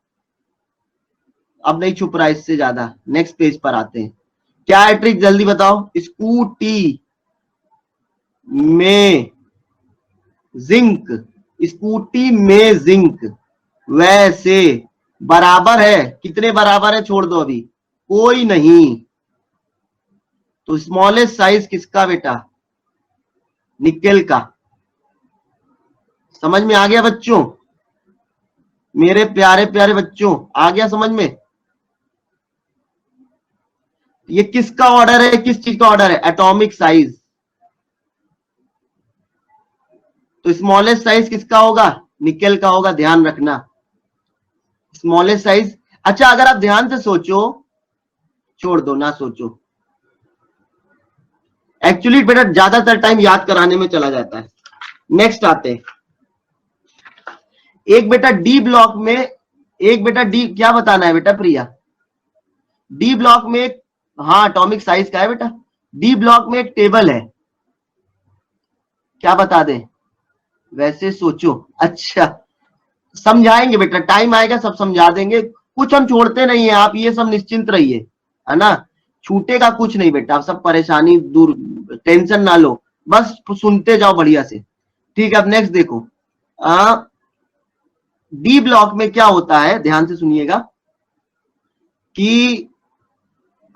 अब नहीं छुप रहा इससे ज्यादा। नेक्स्ट पेज पर आते हैं, क्या है ट्रिक जल्दी बताओ। स्कूटी में जिंक, स्कूटी में जिंक वैसे बराबर है, कितने बराबर है छोड़ दो अभी, कोई नहीं। तो स्मॉलेस्ट साइज किसका बेटा? निकेल का। समझ में आ गया बच्चों? मेरे प्यारे प्यारे बच्चों, आ गया समझ में? ये किसका ऑर्डर है, किस चीज का ऑर्डर है? Atomic size. तो स्मॉलेस्ट साइज किसका होगा? निकेल का होगा, ध्यान रखना। Smallest size. अच्छा, अगर आप ध्यान से सोचो, छोड़ दो ना सोचो, एक्चुअली बेटा ज्यादातर टाइम याद कराने में चला जाता है। नेक्स्ट आते हैं, एक बेटा डी ब्लॉक में, एक बेटा डी, क्या बताना है बेटा प्रिया? डी ब्लॉक में एक, हाँ एटॉमिक साइज का है बेटा। डी ब्लॉक में एक टेबल है, क्या बता दें? वैसे सोचो। अच्छा, समझाएंगे बेटा, टाइम आएगा सब समझा देंगे, कुछ हम छोड़ते नहीं है, आप ये सब निश्चिंत रहिए, है ना। छूटेगा कुछ नहीं बेटा, आप सब परेशानी दूर, टेंशन ना लो, बस सुनते जाओ बढ़िया से। ठीक है, अब नेक्स्ट देखो। डी ब्लॉक में क्या होता है, ध्यान से सुनिएगा कि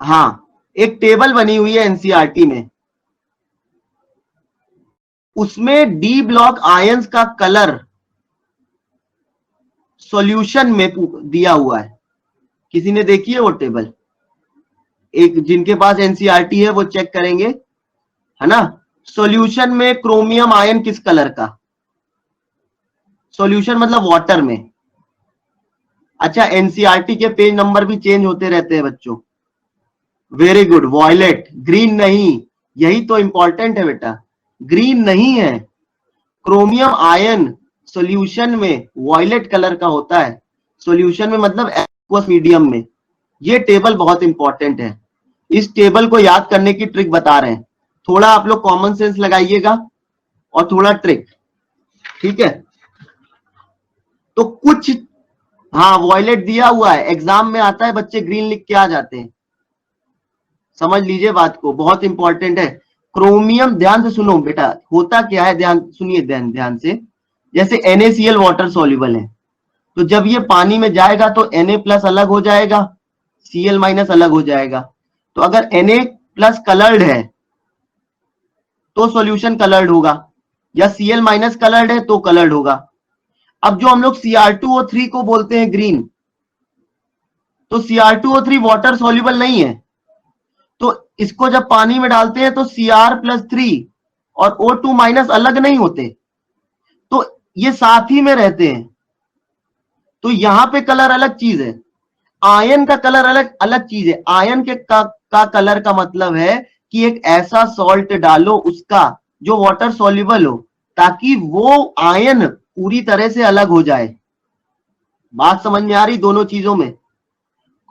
हाँ, एक टेबल बनी हुई है एनसीईआरटी में, उसमें डी ब्लॉक आयंस का कलर सॉल्यूशन में दिया हुआ है। किसी ने देखी है वो टेबल? एक जिनके पास एनसीईआरटी है वो चेक करेंगे, है ना। सॉल्यूशन में क्रोमियम आयन किस कलर का? सॉल्यूशन मतलब वाटर में। अच्छा, एनसीईआरटी के पेज नंबर भी चेंज होते रहते हैं बच्चों। वेरी गुड, वॉयलेट, ग्रीन नहीं, यही तो इंपॉर्टेंट है बेटा, ग्रीन नहीं है। क्रोमियम आयन सॉल्यूशन में वॉयलेट कलर का होता है, सॉल्यूशन में मतलब एक्वस मीडियम में। ये टेबल बहुत इंपॉर्टेंट है, इस टेबल को याद करने की ट्रिक बता रहे हैं। थोड़ा आप लोग कॉमन सेंस लगाइएगा और थोड़ा ट्रिक, ठीक है। तो कुछ, हाँ वॉयलेट दिया हुआ है, एग्जाम में आता है, बच्चे ग्रीन लिख के आ जाते हैं। समझ लीजिए बात को, बहुत इंपॉर्टेंट है। क्रोमियम, ध्यान से सुनो बेटा, होता क्या है, ध्यान सुनिए, ध्यान ध्यान से। जैसे NaCl वाटर सॉल्युबल है, तो जब ये पानी में जाएगा तो Na+ अलग हो जाएगा, Cl- अलग हो जाएगा। तो अगर Na+ कलर्ड है तो सॉल्यूशन कलर्ड होगा, या Cl- कलर्ड है तो कलर्ड होगा। अब जो हम लोग Cr2O3 को बोलते हैं ग्रीन, तो Cr2O3 वाटर सॉल्युबल नहीं है, तो इसको जब पानी में डालते हैं तो Cr+3 और O2- अलग नहीं होते, तो ये साथ ही में रहते हैं। तो यहां पे कलर अलग चीज है, आयन का कलर अलग अलग चीज है। आयन के का कलर का मतलब है कि एक ऐसा सॉल्ट डालो उसका जो वाटर सॉल्युबल हो, ताकि वो आयन पूरी तरह से अलग हो जाए। बात समझ में आ रही दोनों चीजों में?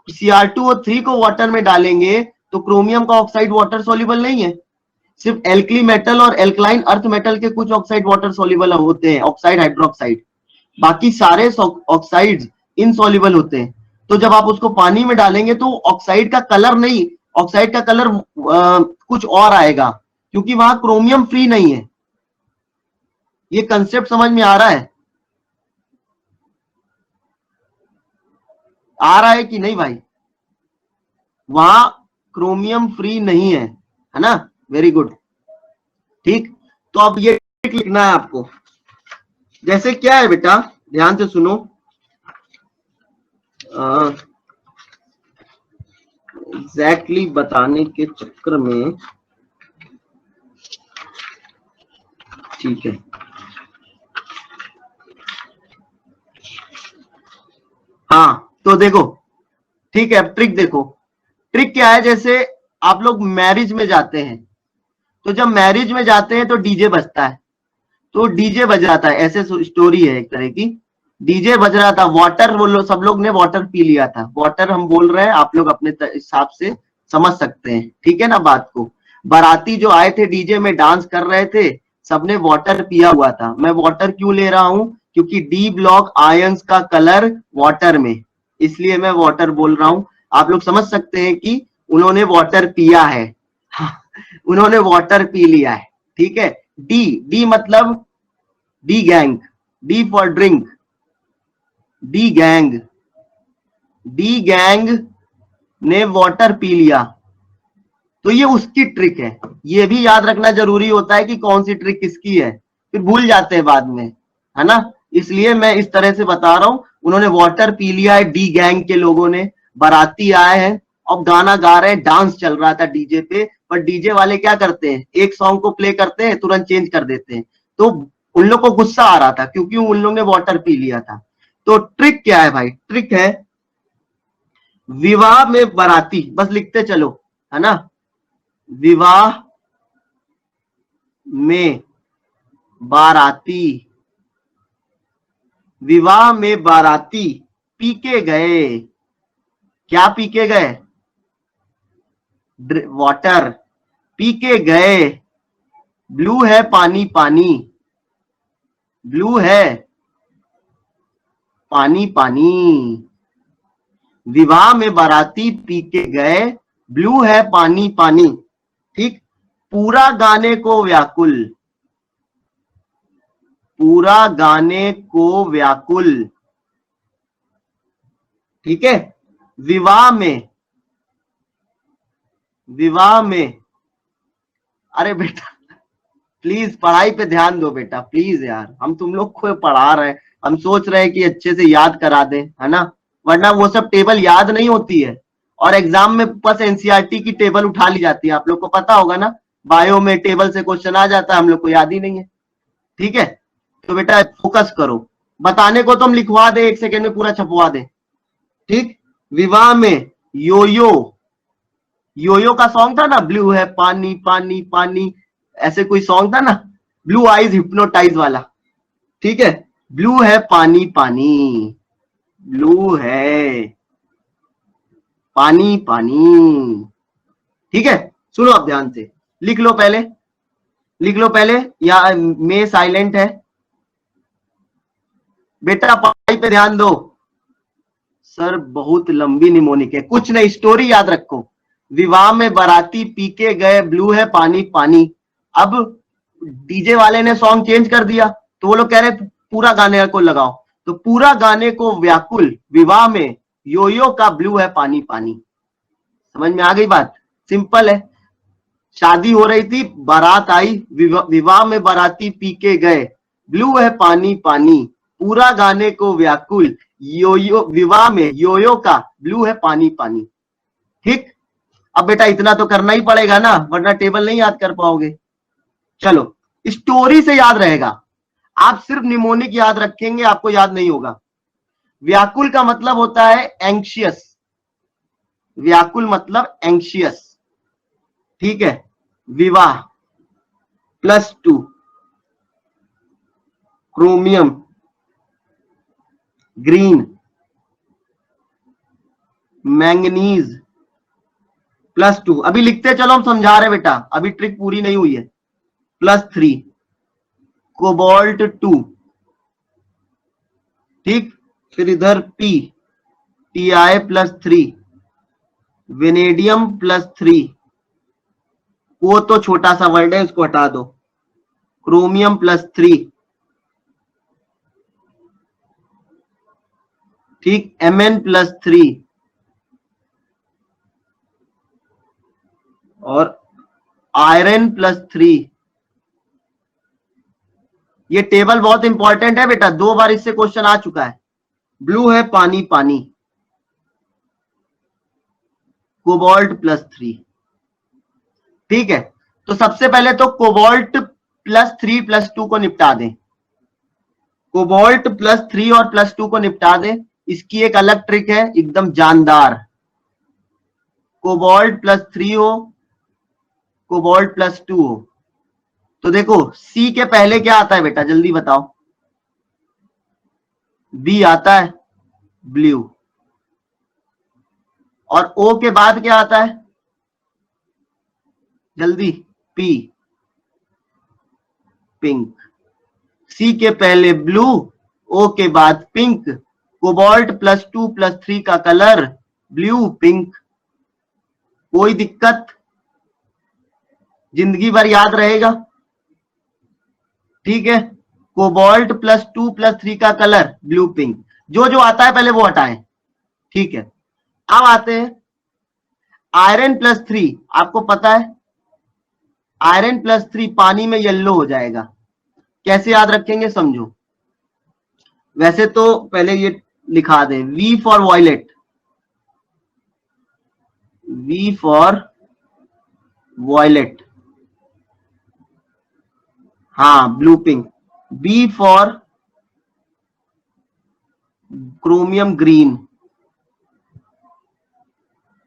Cr2O3 को वाटर में डालेंगे तो क्रोमियम का ऑक्साइड वाटर सॉल्युबल नहीं है, सिर्फ एल्कली मेटल और एल्कलाइन अर्थ मेटल के कुछ ऑक्साइड वाटर सॉल्युबल होते हैं, ऑक्साइड हाइड्रोक्साइड, बाकी सारे ऑक्साइड्स इनसॉल्युबल होते हैं। तो जब आप उसको पानी में डालेंगे तो ऑक्साइड का कलर नहीं, ऑक्साइड का कलर कुछ और आएगा, क्योंकि वहां क्रोमियम फ्री नहीं है। ये कंसेप्ट समझ में आ रहा है? आ रहा है कि नहीं भाई? वहां क्रोमियम फ्री नहीं है ना? Very good. ठीक, तो अब ये लिखना है आपको। जैसे क्या है बेटा, ध्यान से सुनो, एग्जैक्टली बताने के चक्कर में, ठीक है, हाँ तो देखो, ठीक है, अब ट्रिक देखो। ट्रिक क्या है, जैसे आप लोग मैरिज में जाते हैं, तो जब मैरिज में जाते हैं तो डीजे बजता है, तो डीजे बज रहा था, ऐसे स्टोरी है एक तरह की, डीजे बज रहा था, वाटर वो लोग सब लोग ने वाटर पी लिया था। वाटर हम बोल रहे हैं, आप लोग अपने हिसाब से समझ सकते हैं, ठीक है ना बात को। बाराती जो आए थे डीजे में डांस कर रहे थे, सबने वाटर पिया हुआ था। मैं वाटर क्यों ले रहा हूं, क्योंकि डी ब्लॉक आयंस का कलर वाटर में, इसलिए मैं वाटर बोल रहा हूं। आप लोग समझ सकते हैं कि उन्होंने वाटर पिया है, उन्होंने वाटर पी लिया है, ठीक है। डी, डी मतलब D gang, D for drink, D gang, D gang ने वाटर पी लिया, तो ये उसकी ट्रिक है। ये भी याद रखना जरूरी होता है कि कौन सी ट्रिक किसकी है, फिर भूल जाते हैं बाद में, है ना। इसलिए मैं इस तरह से बता रहा हूं, उन्होंने वाटर पी लिया है डी गैंग के लोगों ने। बाराती आए हैं, अब गाना गा रहे हैं, डांस चल रहा था डीजे पे, पर डीजे वाले क्या करते हैं, एक सॉन्ग को प्ले करते हैं तुरंत चेंज कर देते हैं। तो उन लोग को गुस्सा आ रहा था क्योंकि उन लोग ने वाटर पी लिया था। तो ट्रिक क्या है भाई, ट्रिक है विवाह में बाराती, बस लिखते चलो, है ना। विवाह में बाराती, विवाह में बाराती पी के गए, क्या पी के गए, वाटर पी के गए। ब्लू है पानी पानी, ब्लू है पानी पानी, विवाह में बाराती पी के गए, ब्लू है पानी पानी। ठीक, पूरा गाने को व्याकुल, पूरा गाने को व्याकुल, ठीक है। विवाह में, विवाह में, अरे बेटा प्लीज पढ़ाई पे ध्यान दो बेटा, प्लीज यार, हम तुम लोग को पढ़ा रहे हैं, हम सोच रहे हैं कि अच्छे से याद करा दें, है ना, वरना वो सब टेबल याद नहीं होती है, और एग्जाम में बस एनसीईआरटी की टेबल उठा ली जाती है, आप लोग को पता होगा ना, बायो में टेबल से क्वेश्चन आ जाता है, हम लोग को याद ही नहीं है, ठीक है। तो बेटा फोकस करो, बताने को तो हम लिखवा दे, 1 सेकेंड में पूरा छपवा दे, ठीक। विवाह में योयो, योयो का सॉन्ग था ना, ब्लू है पानी पानी पानी, ऐसे कोई सॉन्ग था ना, ब्लू आईज हिप्नोटाइज वाला, ठीक है। ब्लू है पानी पानी, ब्लू है पानी पानी, ठीक है। सुनो आप ध्यान से, लिख लो पहले, लिख लो पहले, या में साइलेंट है बेटा, पढ़ाई पे ध्यान दो। सर बहुत लंबी निमोनिक है, कुछ नहीं, स्टोरी याद रखो। विवाह में बाराती पी के गए, ब्लू है पानी पानी। अब डीजे वाले ने सॉन्ग चेंज कर दिया, तो वो लोग कह रहे पूरा गाने को लगाओ, तो पूरा गाने को व्याकुल विवाह में योयो का ब्लू है पानी पानी। समझ में आ गई बात? सिंपल है। शादी हो रही थी, बारात आई, विवाह में बाराती पी के गए, ब्लू है पानी पानी, पूरा गाने को व्याकुल योयो विवाह में योयो का ब्लू है पानी पानी। ठीक, अब बेटा इतना तो करना ही पड़ेगा ना, वरना टेबल नहीं याद कर पाओगे। चलो स्टोरी से याद रहेगा, आप सिर्फ निमोनिक याद रखेंगे, आपको याद नहीं होगा। व्याकुल का मतलब होता है एंग्शियस, व्याकुल मतलब एंग्शियस। ठीक है, विवाह +2, क्रोमियम ग्रीन, मैंगनीज +2। अभी लिखते चलो, हम समझा रहे बेटा, अभी ट्रिक पूरी नहीं हुई है। +3, कोबाल्ट 2। ठीक, फिर इधर Ti +3, वेनेडियम +3, वो तो छोटा सा वर्ड है, उसको हटा दो। क्रोमियम +3, ठीक, Mn +3 और आयरन +3। ये टेबल बहुत इंपॉर्टेंट है बेटा, 2 बार इससे क्वेश्चन आ चुका है। ब्लू है पानी पानी, कोबाल्ट +3। ठीक है, तो सबसे पहले तो कोबाल्ट +3 +2 को निपटा दें। कोबाल्ट +3 और +2 को निपटा दें। इसकी एक अलग ट्रिक है, एकदम जानदार। कोबाल्ट +3 हो, कोबाल्ट +2 हो, तो देखो सी के पहले क्या आता है बेटा, जल्दी बताओ। बी आता है, ब्लू। और ओ के बाद क्या आता है, जल्दी, पी, पिंक। सी के पहले ब्लू, ओ के बाद पिंक। कोबाल्ट +2 +3 का कलर ब्लू पिंक। कोई दिक्कत? जिंदगी भर याद रहेगा। ठीक है, कोबाल्ट +2 +3 का कलर ब्लू पिंक। जो जो आता है पहले वो हटाएं। ठीक है, अब आते हैं आयरन +3। आपको पता है आयरन +3 पानी में येलो हो जाएगा। कैसे याद रखेंगे, समझो। वैसे तो पहले ये लिखा दें, V for violet, V for violet, हाँ blue pink. B for chromium green.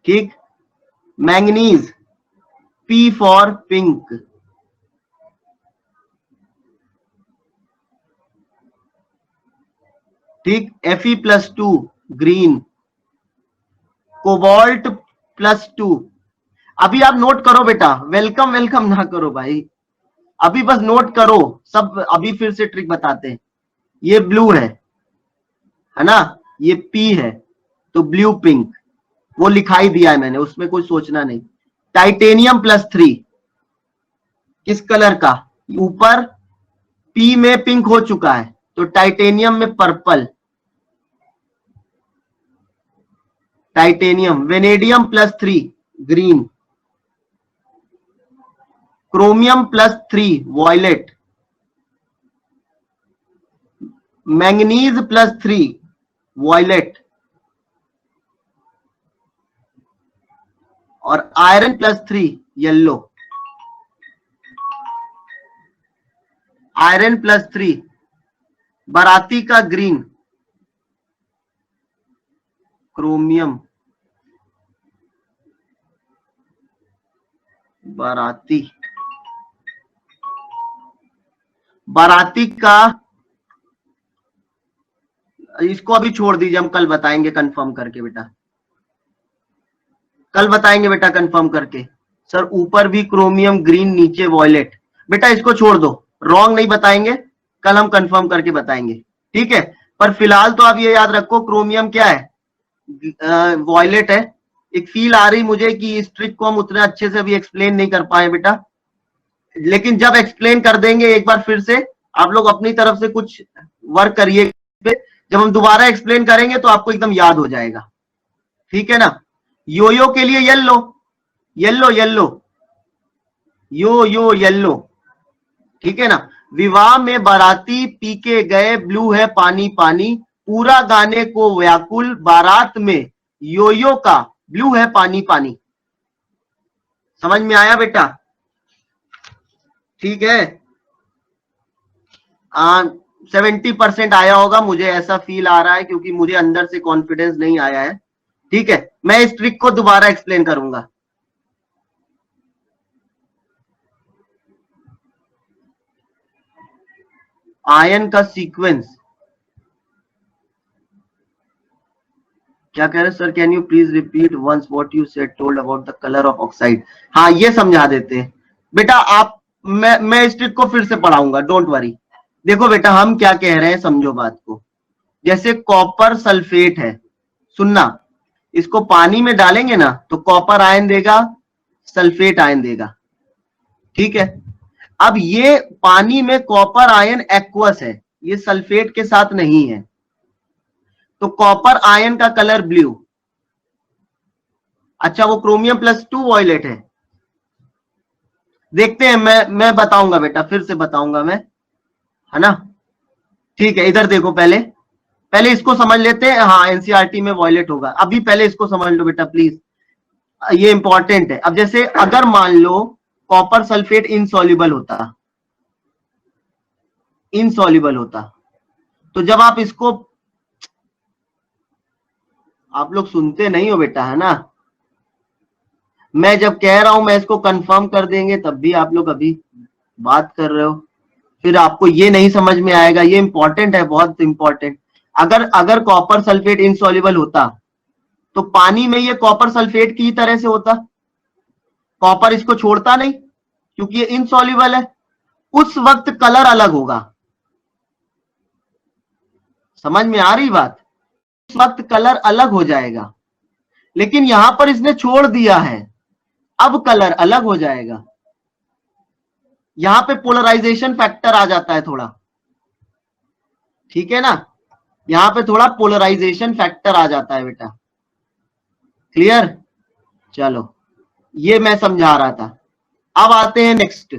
ठीक, मैंगनीज, P फॉर पिंक। ठीक, Fe+2 ग्रीन। कोबाल्ट +2। अभी आप नोट करो बेटा, वेलकम वेलकम ना करो भाई, अभी बस नोट करो सब। अभी फिर से ट्रिक बताते हैं। ये ब्लू है ना, ये पी है, तो ब्लू पिंक, वो लिखाई दिया है मैंने, उसमें कुछ सोचना नहीं। टाइटेनियम +3 किस कलर का, ऊपर पी में पिंक हो चुका है, तो टाइटेनियम में purple. Titanium. Vanadium +3 green. Chromium +3 violet. Manganese +3 violet. और आयरन +3 येलो। आयरन +3 बाराती का ग्रीन, क्रोमियम। बाराती, बाराती का, इसको अभी छोड़ दीजिए, हम कल बताएंगे कंफर्म करके बेटा, कल बताएंगे बेटा कंफर्म करके। सर ऊपर भी क्रोमियम ग्रीन, नीचे वॉयलेट। बेटा इसको छोड़ दो, रॉन्ग नहीं बताएंगे, कल हम कंफर्म करके बताएंगे। ठीक है, पर फिलहाल तो आप ये याद रखो, क्रोमियम क्या है, वॉयलेट है। एक फील आ रही मुझे कि इस ट्रिक को हम उतने अच्छे से अभी एक्सप्लेन नहीं कर पाए बेटा, लेकिन जब एक्सप्लेन कर देंगे एक बार फिर से, आप लोग अपनी तरफ से कुछ वर्क करिए पे, जब हम दोबारा एक्सप्लेन करेंगे तो आपको एकदम याद हो जाएगा, ठीक है ना। योयो के लिए येलो, येलो येलो, यो यो येलो, ठीक है ना। विवाह में बाराती पी के गए, ब्लू है पानी पानी, पूरा गाने को व्याकुल, बारात में योयो का ब्लू है पानी पानी। समझ में आया बेटा? ठीक है। 70% आया होगा, मुझे ऐसा फील आ रहा है, क्योंकि मुझे अंदर से कॉन्फिडेंस नहीं आया है। ठीक है, मैं इस ट्रिक को दोबारा एक्सप्लेन करूंगा। आयन का सीक्वेंस, क्या कह रहे sir? Can you please repeat once what you said told about the colour of oxide? हाँ, ये समझा देते हैं बेटा आप। मैं इस ट्रिक को फिर से पढ़ाऊंगा, डोंट वरी। देखो बेटा, हम क्या कह रहे हैं, समझो बात को। जैसे कॉपर सल्फेट है, सुनना, इसको पानी में डालेंगे ना तो कॉपर आयन देगा, सल्फेट आयन देगा, ठीक है। अब ये पानी में कॉपर आयन एक्वस है, ये सल्फेट के साथ नहीं है, तो कॉपर आयन का कलर ब्लू। अच्छा, वो क्रोमियम +2 वॉयलेट है। देखते हैं, मैं बताऊंगा बेटा, फिर से बताऊंगा मैं, है ना। ठीक है, इधर देखो, पहले पहले इसको समझ लेते हैं। हाँ, एनसीईआरटी में वॉयलेट होगा, अभी पहले इसको समझ लो बेटा प्लीज, ये इंपॉर्टेंट है। अब जैसे अगर मान लो कॉपर सल्फेट इनसॉल्युबल होता, इनसॉल्युबल होता, तो जब आप इसको, आप लोग सुनते नहीं हो बेटा, है ना। मैं जब कह रहा हूं मैं इसको कंफर्म कर देंगे, तब भी आप लोग अभी बात कर रहे हो, फिर आपको ये नहीं समझ में आएगा। ये इंपॉर्टेंट है, बहुत इंपॉर्टेंट। अगर अगर कॉपर सल्फेट इनसॉल्युबल होता तो पानी में ये कॉपर सल्फेट की तरह से होता, कॉपर इसको छोड़ता नहीं क्योंकि ये इनसॉल्युबल है। उस वक्त कलर अलग होगा, समझ में आ रही बात? उस वक्त कलर अलग हो जाएगा, लेकिन यहां पर इसने छोड़ दिया है, अब कलर अलग हो जाएगा। यहां पे पोलराइजेशन फैक्टर आ जाता है थोड़ा, ठीक है ना। यहां पे थोड़ा पोलराइजेशन फैक्टर आ जाता है बेटा, क्लियर? चलो, ये मैं समझा रहा था। अब आते हैं नेक्स्ट,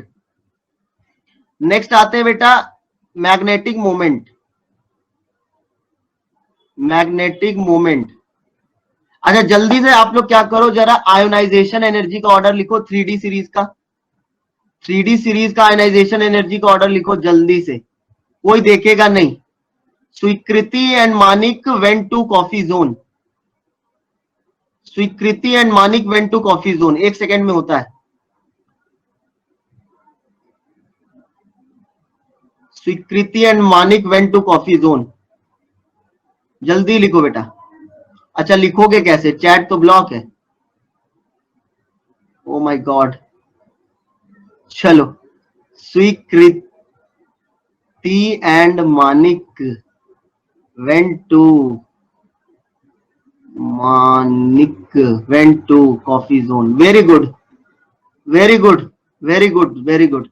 नेक्स्ट आते हैं बेटा मैग्नेटिक मोमेंट, मैग्नेटिक मोमेंट। अच्छा, जल्दी से आप लोग क्या करो, जरा आयोनाइजेशन एनर्जी का ऑर्डर लिखो, 3D सीरीज का, 3D सीरीज का आयोनाइजेशन एनर्जी का ऑर्डर लिखो जल्दी से, कोई देखेगा नहीं। Swikriti and Manik went to coffee zone, Swikriti and Manik went to coffee zone, 1 second में होता है। Swikriti and Manik went to coffee zone, जल्दी लिखो बेटा। अच्छा, लिखोगे कैसे? चैट तो ब्लॉक है, ओ माय गॉड। चलो, Swikriti and Manik went to, Manik went to coffee zone, very good very good very good very good.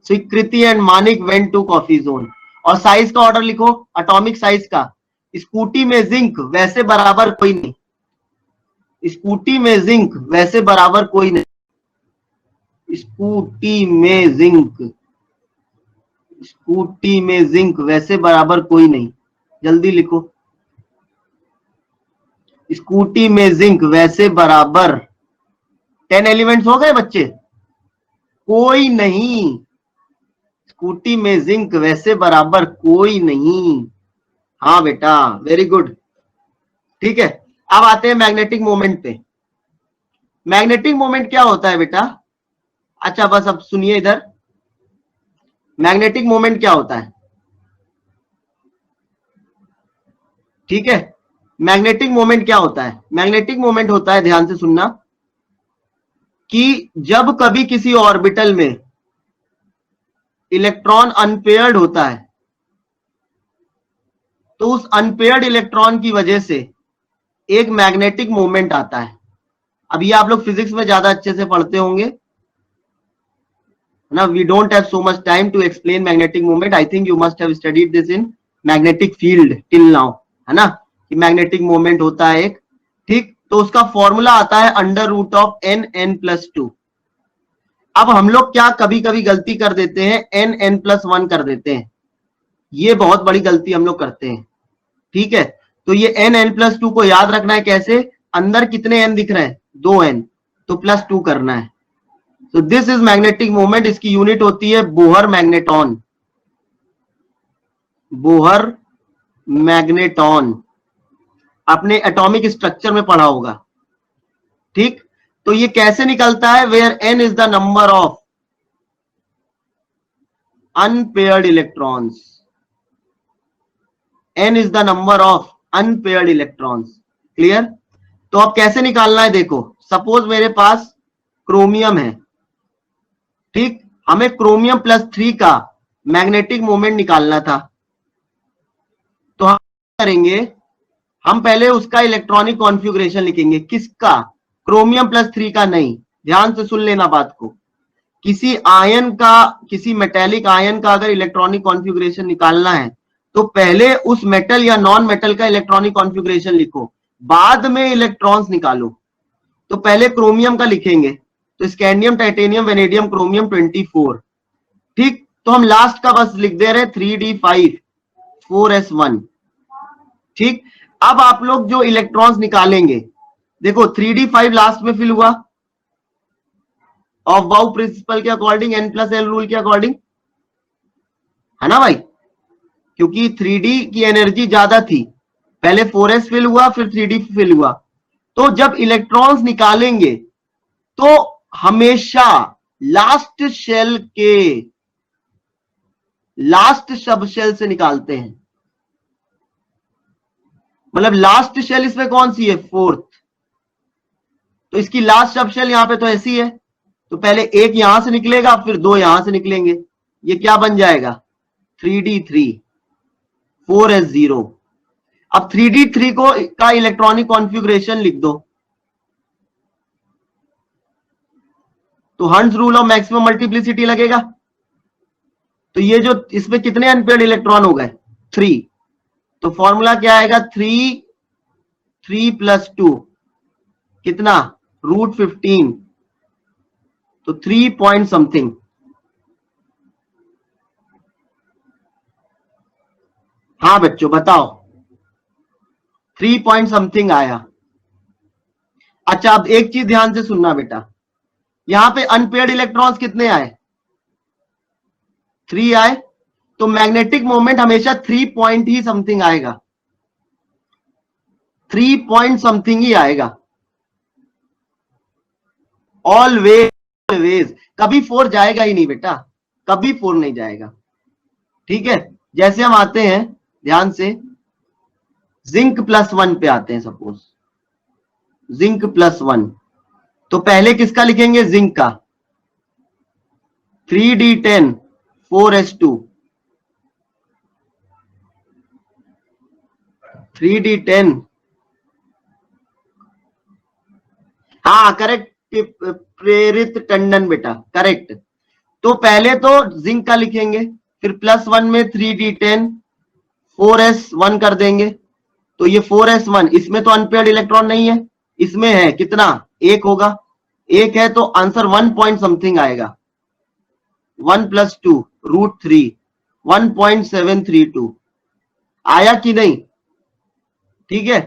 Swikriti and Manik went to coffee zone. और साइज का ऑर्डर लिखो, एटॉमिक साइज का। स्कूटी में जिंक वैसे बराबर कोई नहीं, स्कूटी में जिंक वैसे बराबर कोई नहीं, स्कूटी में जिंक, स्कूटी में जिंक वैसे बराबर कोई नहीं, जल्दी लिखो। स्कूटी में जिंक वैसे बराबर 10 एलिमेंट्स हो गए बच्चे? कोई नहीं, स्कूटी में जिंक वैसे बराबर कोई नहीं। हाँ बेटा, वेरी गुड। ठीक है, अब आते हैं मैग्नेटिक मोमेंट पे। मैग्नेटिक मोमेंट क्या होता है बेटा? अच्छा, बस अब सुनिए इधर, मैग्नेटिक मोमेंट क्या होता है, ठीक है। मैग्नेटिक मोमेंट क्या होता है? मैग्नेटिक मोमेंट होता है, ध्यान से सुनना, कि जब कभी किसी ऑर्बिटल में इलेक्ट्रॉन अनपेयर्ड होता है, तो उस अनपेयर्ड इलेक्ट्रॉन की वजह से एक मैग्नेटिक मोमेंट आता है। अब ये आप लोग फिजिक्स में ज्यादा अच्छे से पढ़ते होंगे ना, we don't have so much time to explain magnetic moment. I think you must have studied this in magnetic field till now. है ना, कि मैग्नेटिक मोमेंट होता है एक, ठीक। तो उसका फॉर्मूला आता है अंडर रूट ऑफ n+2। अब हम लोग क्या कभी कभी गलती कर देते हैं, n+1 कर देते हैं, ये बहुत बड़ी गलती हम लोग करते हैं, ठीक है। तो ये n+2 को याद रखना है कैसे, अंदर कितने n दिख रहे हैं, 2n, तो +2 करना है। तो दिस इज मैग्नेटिक मोमेंट, इसकी यूनिट होती है बोहर मैग्नेटॉन, बोहर मैग्नेटॉन, आपने एटॉमिक स्ट्रक्चर में पढ़ा होगा, ठीक। तो ये कैसे निकलता है, where n is the number of unpaired electrons, n is the number of unpaired electrons, clear. तो अब कैसे निकालना है, देखो सपोज मेरे पास क्रोमियम है, ठीक, हमें क्रोमियम +3 का मैग्नेटिक मोमेंट निकालना था। तो हम करेंगे, हम पहले उसका इलेक्ट्रॉनिक कॉन्फ़िगरेशन लिखेंगे, किसका, क्रोमियम +3 का नहीं, ध्यान से सुन लेना बात को। किसी आयन का, किसी मेटेलिक आयन का अगर इलेक्ट्रॉनिक कॉन्फ़िगरेशन निकालना है तो पहले उस मेटल या नॉन मेटल का इलेक्ट्रॉनिक कॉन्फ़िगरेशन लिखो, बाद में इलेक्ट्रॉन्स निकालो। तो पहले क्रोमियम का लिखेंगे, तो स्कैंडियम, टाइटेनियम, वेनेडियम, क्रोमियम 24, ठीक। तो हम लास्ट का बस लिख दे रहे 3d5 4s1, ठीक। अब आप लोग जो इलेक्ट्रॉन्स निकालेंगे, देखो 3d5 लास्ट में फिल हुआ, ऑफ बाउ प्रिंसिपल के अकॉर्डिंग, n+l रूल के अकॉर्डिंग, है ना भाई, क्योंकि 3d की एनर्जी ज्यादा थी, पहले 4s फिल हुआ फिर 3d फिल हुआ। तो जब इलेक्ट्रॉन्स निकालेंगे तो हमेशा लास्ट शेल के, लास्ट सब शेल से निकालते हैं, मतलब लास्ट शेल इसमें कौन सी है, 4th, तो इसकी लास्ट सब शेल यहां पे तो ऐसी है, तो पहले एक यहां से निकलेगा फिर 2 यहां से निकलेंगे, ये क्या बन जाएगा 3d3 4s0। अब 3d3 को का इलेक्ट्रॉनिक कॉन्फ़िगरेशन लिख दो, तो हंस रूल ऑफ मैक्सिमम मल्टीप्लिसिटी लगेगा। तो ये जो इसमें कितने अनपेयर्ड इलेक्ट्रॉन हो गए, 3, तो फॉर्मूला क्या आएगा, 3 कितना, √15, तो 3 पॉइंट समथिंग, हाँ बच्चों बताओ, 3 पॉइंट समथिंग आया। अच्छा अब एक चीज ध्यान से सुनना बेटा, यहां पे अनपेयर्ड इलेक्ट्रॉन्स कितने आए, 3 आए, तो मैग्नेटिक मोमेंट हमेशा 3 पॉइंट ही समथिंग आएगा, 3 पॉइंट समथिंग ही आएगा, ऑलवेज ऑलवेज, कभी 4 जाएगा ही नहीं बेटा, कभी 4 नहीं जाएगा, ठीक है। जैसे हम आते हैं, ध्यान से जिंक +1 पे आते हैं, सपोज जिंक +1, तो पहले किसका लिखेंगे, जिंक का, 3d10 4s2, 3d10, हाँ करेक्ट, प्रेरित टंडन बेटा, करेक्ट। तो पहले तो जिंक का लिखेंगे, फिर +1 में 3d10 4s1 कर देंगे, तो ये 4s1, इसमें तो अनपेयर्ड इलेक्ट्रॉन नहीं है, इसमें है कितना, एक होगा, एक है, तो आंसर 1 पॉइंट समथिंग आएगा, 1 + 2 √3 1.732 आया कि नहीं, ठीक है,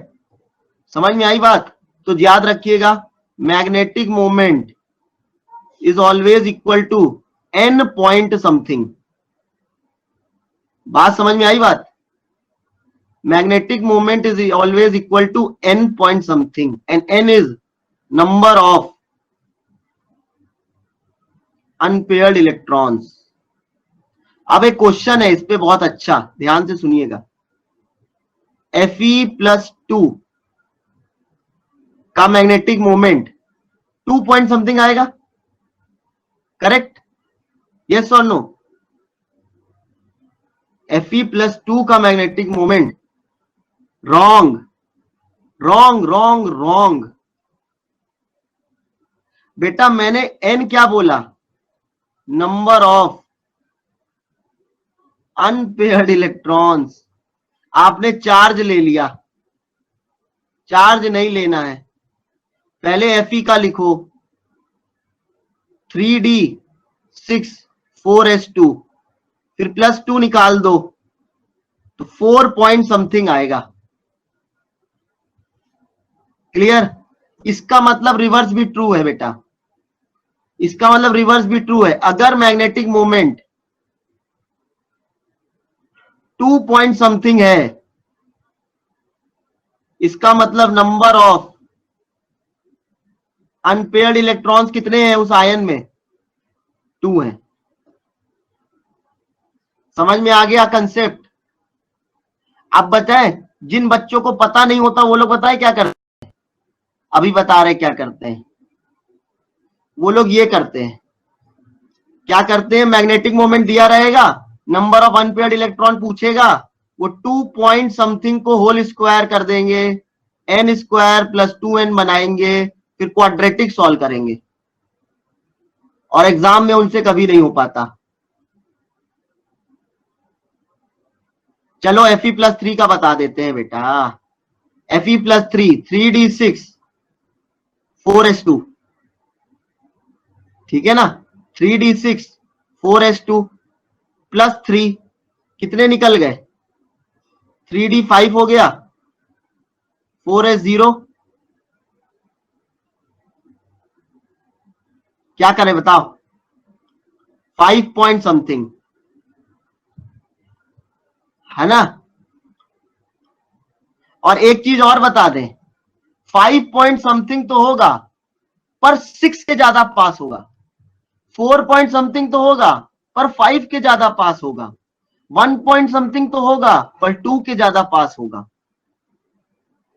समझ में आई बात। तो याद रखिएगा, magnetic moment is always equal to n point something, बात समझ में आई बात, magnetic moment is always equal to n point something, and n is number of unpaired electrons. अब एक क्वेश्चन है इस पे बहुत अच्छा, ध्यान से सुनिएगा, Fe+2 का मैग्नेटिक मोमेंट 2 पॉइंट समथिंग आएगा, करेक्ट, यस और नो, Fe+2 का magnetic moment, wrong wrong wrong wrong बेटा, मैंने n क्या बोला, नंबर ऑफ अनपेयर्ड इलेक्ट्रॉन्स, आपने चार्ज ले लिया, चार्ज नहीं लेना है, पहले Fe का लिखो 3d6 4s2, फिर +2 निकाल दो तो 4 पॉइंट समथिंग आएगा। क्लियर? इसका मतलब रिवर्स भी ट्रू है बेटा, इसका मतलब रिवर्स भी ट्रू है। अगर मैग्नेटिक मोमेंट 2 पॉइंट समथिंग है, इसका मतलब नंबर ऑफ अनपेयर्ड इलेक्ट्रॉन्स कितने हैं उस आयन में? 2 हैं। समझ में आ गया कंसेप्ट? अब बताएं, जिन बच्चों को पता नहीं होता वो लोग बताएं क्या करते हैं, अभी बता रहे क्या करते हैं। वो लोग ये करते हैं, क्या करते हैं, मैग्नेटिक मोमेंट दिया रहेगा, नंबर ऑफ अनपेयर्ड इलेक्ट्रॉन पूछेगा, वो 2 पॉइंट समथिंग को होल स्क्वायर कर देंगे, n स्क्वायर प्लस 2n बनाएंगे, फिर क्वाड्रेटिक सॉल्व करेंगे, और एग्जाम में उनसे कभी नहीं हो पाता। चलो Fe+3 का बता देते हैं बेटा। Fe+3 3d6 4s2, ठीक है ना, 3d6 4s2 +3 कितने निकल गए, 3d5 हो गया, 4s0, क्या करें बताओ, 5 पॉइंट समथिंग, है ना। और एक चीज और बता दें, 5 पॉइंट समथिंग तो होगा पर 6 के ज्यादा पास होगा, 4 पॉइंट समथिंग तो होगा पर 5 के ज्यादा पास होगा, 1 पॉइंट समथिंग तो होगा पर 2 के ज्यादा पास होगा।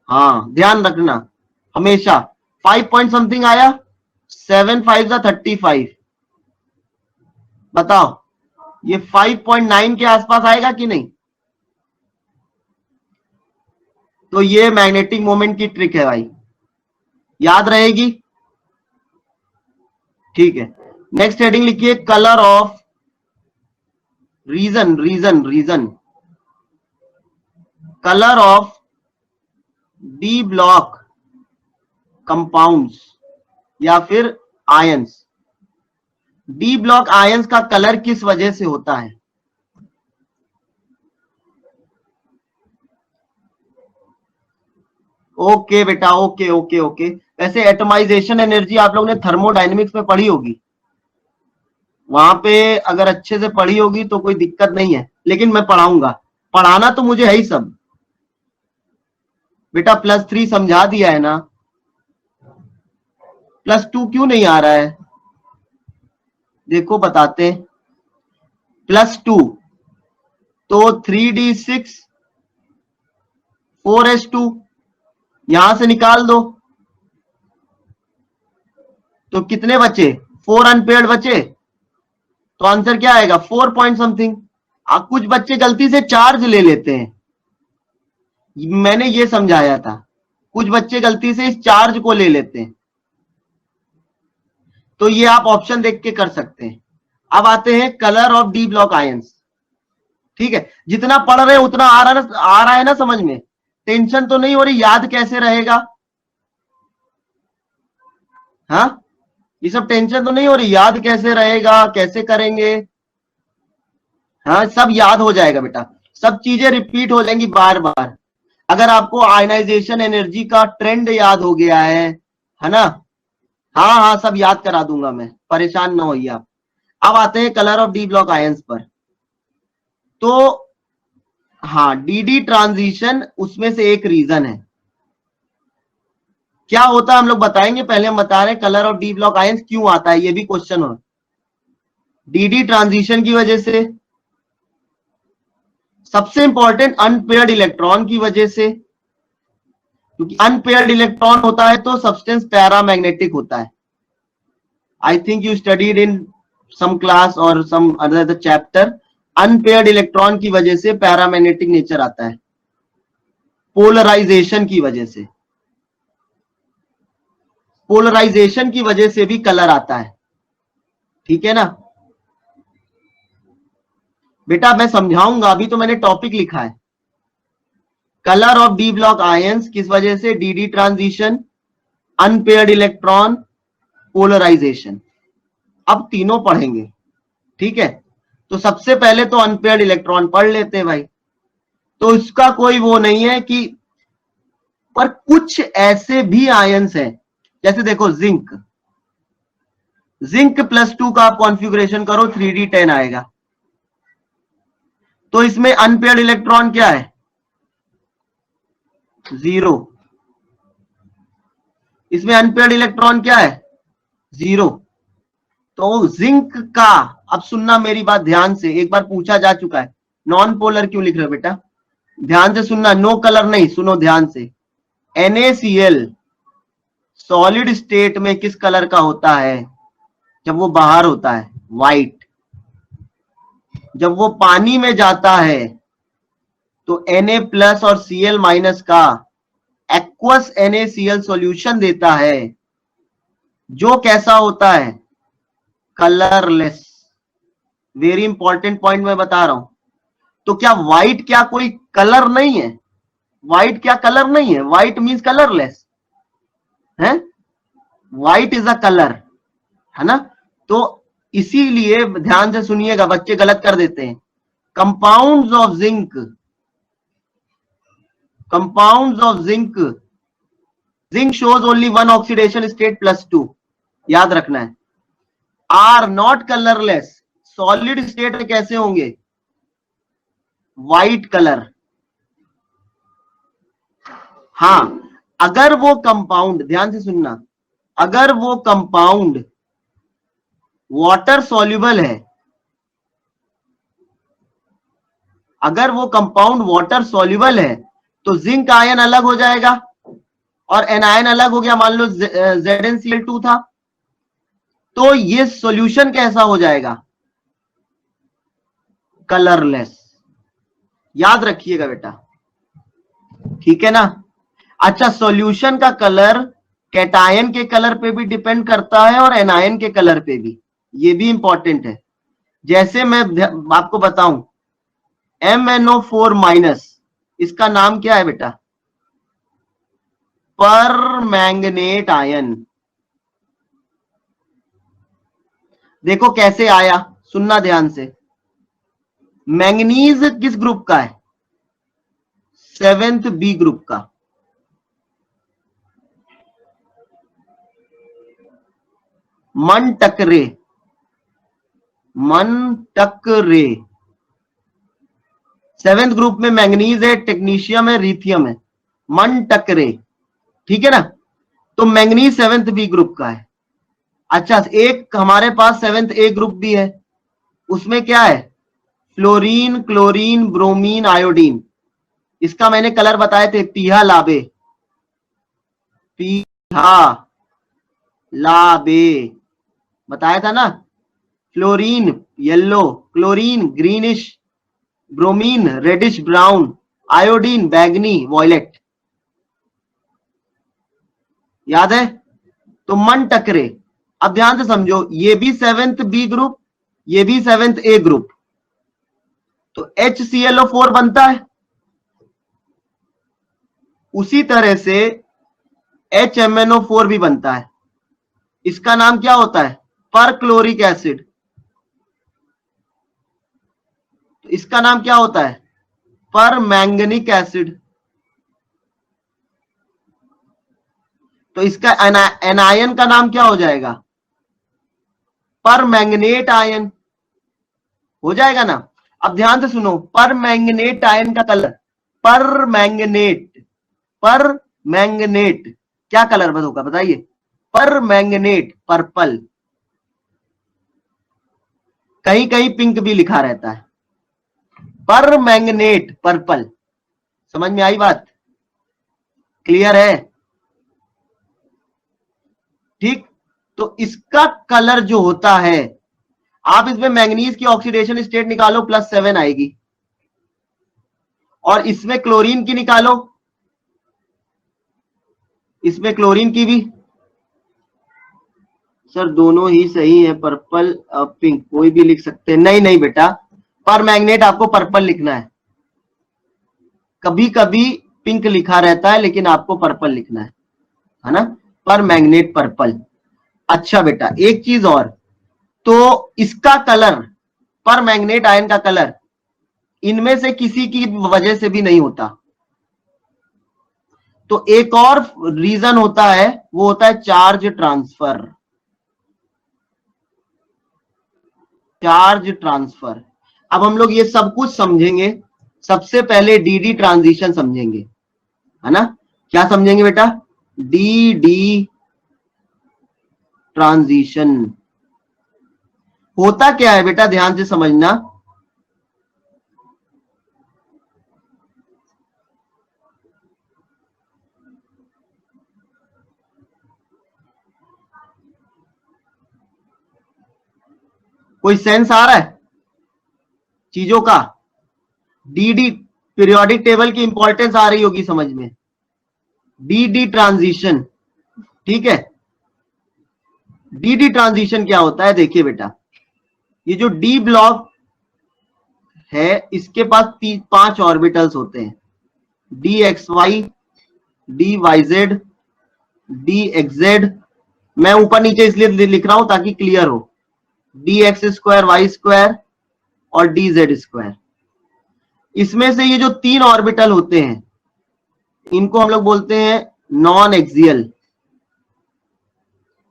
हाँ ध्यान रखना हमेशा, 5 पॉइंट समथिंग आया, 7 5 35, बताओ ये 5.9 के आसपास आएगा कि नहीं? तो ये मैग्नेटिक मोमेंट की ट्रिक है भाई, याद रहेगी। ठीक है, नेक्स्ट हेडिंग लिखिए, colour of reason colour of D block compounds या फिर आयंस। डी ब्लॉक आयंस का कलर किस वजह से होता है? ओके बेटा, ओके ओके ओके। वैसे एटमाइजेशन एनर्जी आप लोगों ने थर्मोडायनेमिक्स में पढ़ी होगी, वहां पे अगर अच्छे से पढ़ी होगी तो कोई दिक्कत नहीं है, लेकिन मैं पढ़ाऊंगा, पढ़ाना तो मुझे है ही सब बेटा। +3 समझा दिया है ना, +2 क्यों नहीं आ रहा है, देखो बताते। +2 तो 3d6 4s2 यहां से निकाल दो तो कितने बचे, 4 अनपेयर्ड बचे, तो आंसर क्या आएगा, 4 पॉइंट समथिंग। कुछ बच्चे गलती से चार्ज ले लेते हैं, मैंने ये समझाया था, कुछ बच्चे गलती से इस चार्ज को ले लेते हैं, तो ये आप ऑप्शन देख के कर सकते हैं। अब आते हैं colour of D block ions. ठीक है, जितना पढ़ रहे हैं उतना आ रहा है ना समझ में, टेंशन तो नहीं हो रही, याद कैसे रहेगा, हाँ ये सब टेंशन तो नहीं हो रही, याद कैसे रहेगा, कैसे करेंगे, हाँ सब याद हो जाएगा बेटा, सब चीजें रिपीट हो जाएंगी बार बार। अगर आपको आयनाइजेशन एनर्जी का ट्रेंड याद हो गया है ना, हाँ हाँ सब याद करा दूंगा मैं, परेशान ना होइए आप। अब आते हैं colour of D block ions पर। तो हाँ, डीडी ट्रांजिशन उसमें से एक रीजन है। क्या होता है हम लोग बताएंगे, पहले हम बता रहे हैं colour of D block ions क्यों आता है, ये भी क्वेश्चन हो। डीडी ट्रांजिशन की वजह से, सबसे इंपॉर्टेंट अनपेयर्ड इलेक्ट्रॉन की वजह से, क्योंकि अनपेयर्ड इलेक्ट्रॉन होता है तो सब्सटेंस पैरामैग्नेटिक होता है। I think you studied in some class or some other chapter, unpaired electron की वजह से पैरामैग्नेटिक नेचर आता है, पोलराइजेशन की वजह से, पोलराइजेशन की वजह से भी कलर आता है, ठीक है ना बेटा। मैं समझाऊंगा, अभी तो मैंने टॉपिक लिखा है, colour of D block ions किस वजह से? D transition, unpaired electron, polarisation. अब तीनों पढ़ेंगे, ठीक है। तो सबसे पहले तो अनपेयर्ड इलेक्ट्रॉन पढ़ लेते हैं भाई। तो इसका कोई वो नहीं है कि, पर कुछ ऐसे भी आयंस हैं, जैसे देखो जिंक, जिंक +2 का आप कॉन्फ़िगरेशन करो 3d10 आएगा। तो इसमें अनपेयर्ड इलेक्ट्रॉन क्या है? 0। इसमें अनपेयर्ड इलेक्ट्रॉन क्या है? 0। तो जिंक का, अब सुनना मेरी बात ध्यान से, एक बार पूछा जा चुका है, नॉन पोलर क्यों लिख रहे हो बेटा? ध्यान से सुनना, नो कलर नहीं, सुनो ध्यान से। NaCl सॉलिड स्टेट में किस कलर का होता है? जब वो बाहर होता है व्हाइट। जब वो पानी में जाता है तो Na+ और Cl- का एक्वस NaCl सॉल्यूशन देता है, जो कैसा होता है? कलरलेस। वेरी इंपॉर्टेंट पॉइंट मैं बता रहा हूं। तो क्या व्हाइट क्या कोई कलर नहीं है? व्हाइट क्या कलर नहीं है? व्हाइट मींस कलरलेस है, व्हाइट इज अ कलर, है ना। तो इसीलिए ध्यान से सुनिएगा, बच्चे गलत कर देते हैं। Compounds of zinc, compounds of zinc, zinc shows only one oxidation state +2, याद रखना है। Are not colourless, solid state में कैसे होंगे? White colour. हां, अगर वो कंपाउंड, ध्यान से सुनना, अगर वो कंपाउंड वाटर सॉल्युबल है, अगर वो कंपाउंड वाटर सॉल्युबल है तो जिंक आयन अलग हो जाएगा और एनायन अलग हो गया। मान लो ZnCl2 था, तो ये सॉल्यूशन कैसा हो जाएगा? कलरलेस। याद रखिएगा बेटा, ठीक है ना। अच्छा, सॉल्यूशन का कलर कैटायन के कलर पे भी डिपेंड करता है और एनायन के कलर पे भी, ये भी इंपॉर्टेंट है। जैसे मैं आपको बताऊं, MnO4-, इसका नाम क्या है बेटा? Permanganate ion. देखो कैसे आया, सुनना ध्यान से। मैंगनीज किस ग्रुप का है? 7th B ग्रुप का। मन टकरे, मन टकरे 7th ग्रुप में मैंगनीज है, टेक्नीशियम है, रिथियम है, मन टकरे, ठीक है ना। तो मैंगनीज 7th B ग्रुप का है। अच्छा, एक हमारे पास 7th A ग्रुप भी है, उसमें क्या है? Fluorine, chlorine, bromine, iodine. इसका मैंने कलर बताए थे, पीहा लाबे, पीहा लाबे बताया था ना। Fluorine yellow, chlorine greenish, bromine reddish brown, iodine बैगनी वॉयलेट। याद है? तो मन टकरे। अब ध्यान से समझो, ये भी 7th B ग्रुप, ये भी 7th A ग्रुप, तो HClO4 बनता है। उसी तरह से HMnO4 भी बनता है। इसका नाम क्या होता है? Perchloric acid. तो इसका नाम क्या होता है? परमैंगनिक एसिड। तो इसका एनायन का नाम क्या हो जाएगा? परमैंगनेट आयन हो जाएगा ना। अब ध्यान से सुनो, परमैंगनेट आयन का कलर, परमैंगनेट, परमैंगनेट क्या कलर होगा बताइए? परमैंगनेट पर्पल, कहीं कहीं पिंक भी लिखा रहता है, परमैंगनेट पर्पल। समझ में आई बात? क्लियर है? ठीक। तो इसका कलर जो होता है, आप इसमें मैंगनीज की ऑक्सीडेशन स्टेट निकालो +7 आएगी, और इसमें क्लोरीन की निकालो, इसमें क्लोरीन की भी। सर दोनों ही सही है, पर्पल पिंक कोई भी लिख सकते हैं। नहीं नहीं बेटा, परमैंगनेट आपको पर्पल लिखना है। कभी कभी पिंक लिखा रहता है लेकिन आपको पर्पल लिखना है ना, पर मैग्नेट पर्पल। अच्छा बेटा एक चीज और, तो इसका कलर, पर मैग्नेट आयन का कलर इनमें से किसी की वजह से भी नहीं होता। तो एक और रीजन होता है, वो होता है चार्ज ट्रांसफर। चार्ज ट्रांसफर, अब हम लोग ये सब कुछ समझेंगे। सबसे पहले डी ट्रांजिशन समझेंगे, है ना। क्या समझेंगे बेटा? डी ट्रांजिशन होता क्या है बेटा, ध्यान से समझना। कोई सेंस आ रहा है चीजों का? डी पीरियोडिक टेबल की इंपॉर्टेंस आ रही होगी समझ में। डी ट्रांजिशन, ठीक है। डी ट्रांजिशन क्या होता है, देखिए बेटा, ये जो डी ब्लॉक है इसके पास 5 ऑर्बिटल्स होते हैं, D X Y, D Y Z, D X Z. मैं ऊपर नीचे इसलिए लिख रहा हूं ताकि क्लियर हो। D X square Y square और डी जेड स्क्वायर। इसमें से ये जो 3 ऑर्बिटल होते हैं इनको हम लोग बोलते हैं नॉन एक्सियल।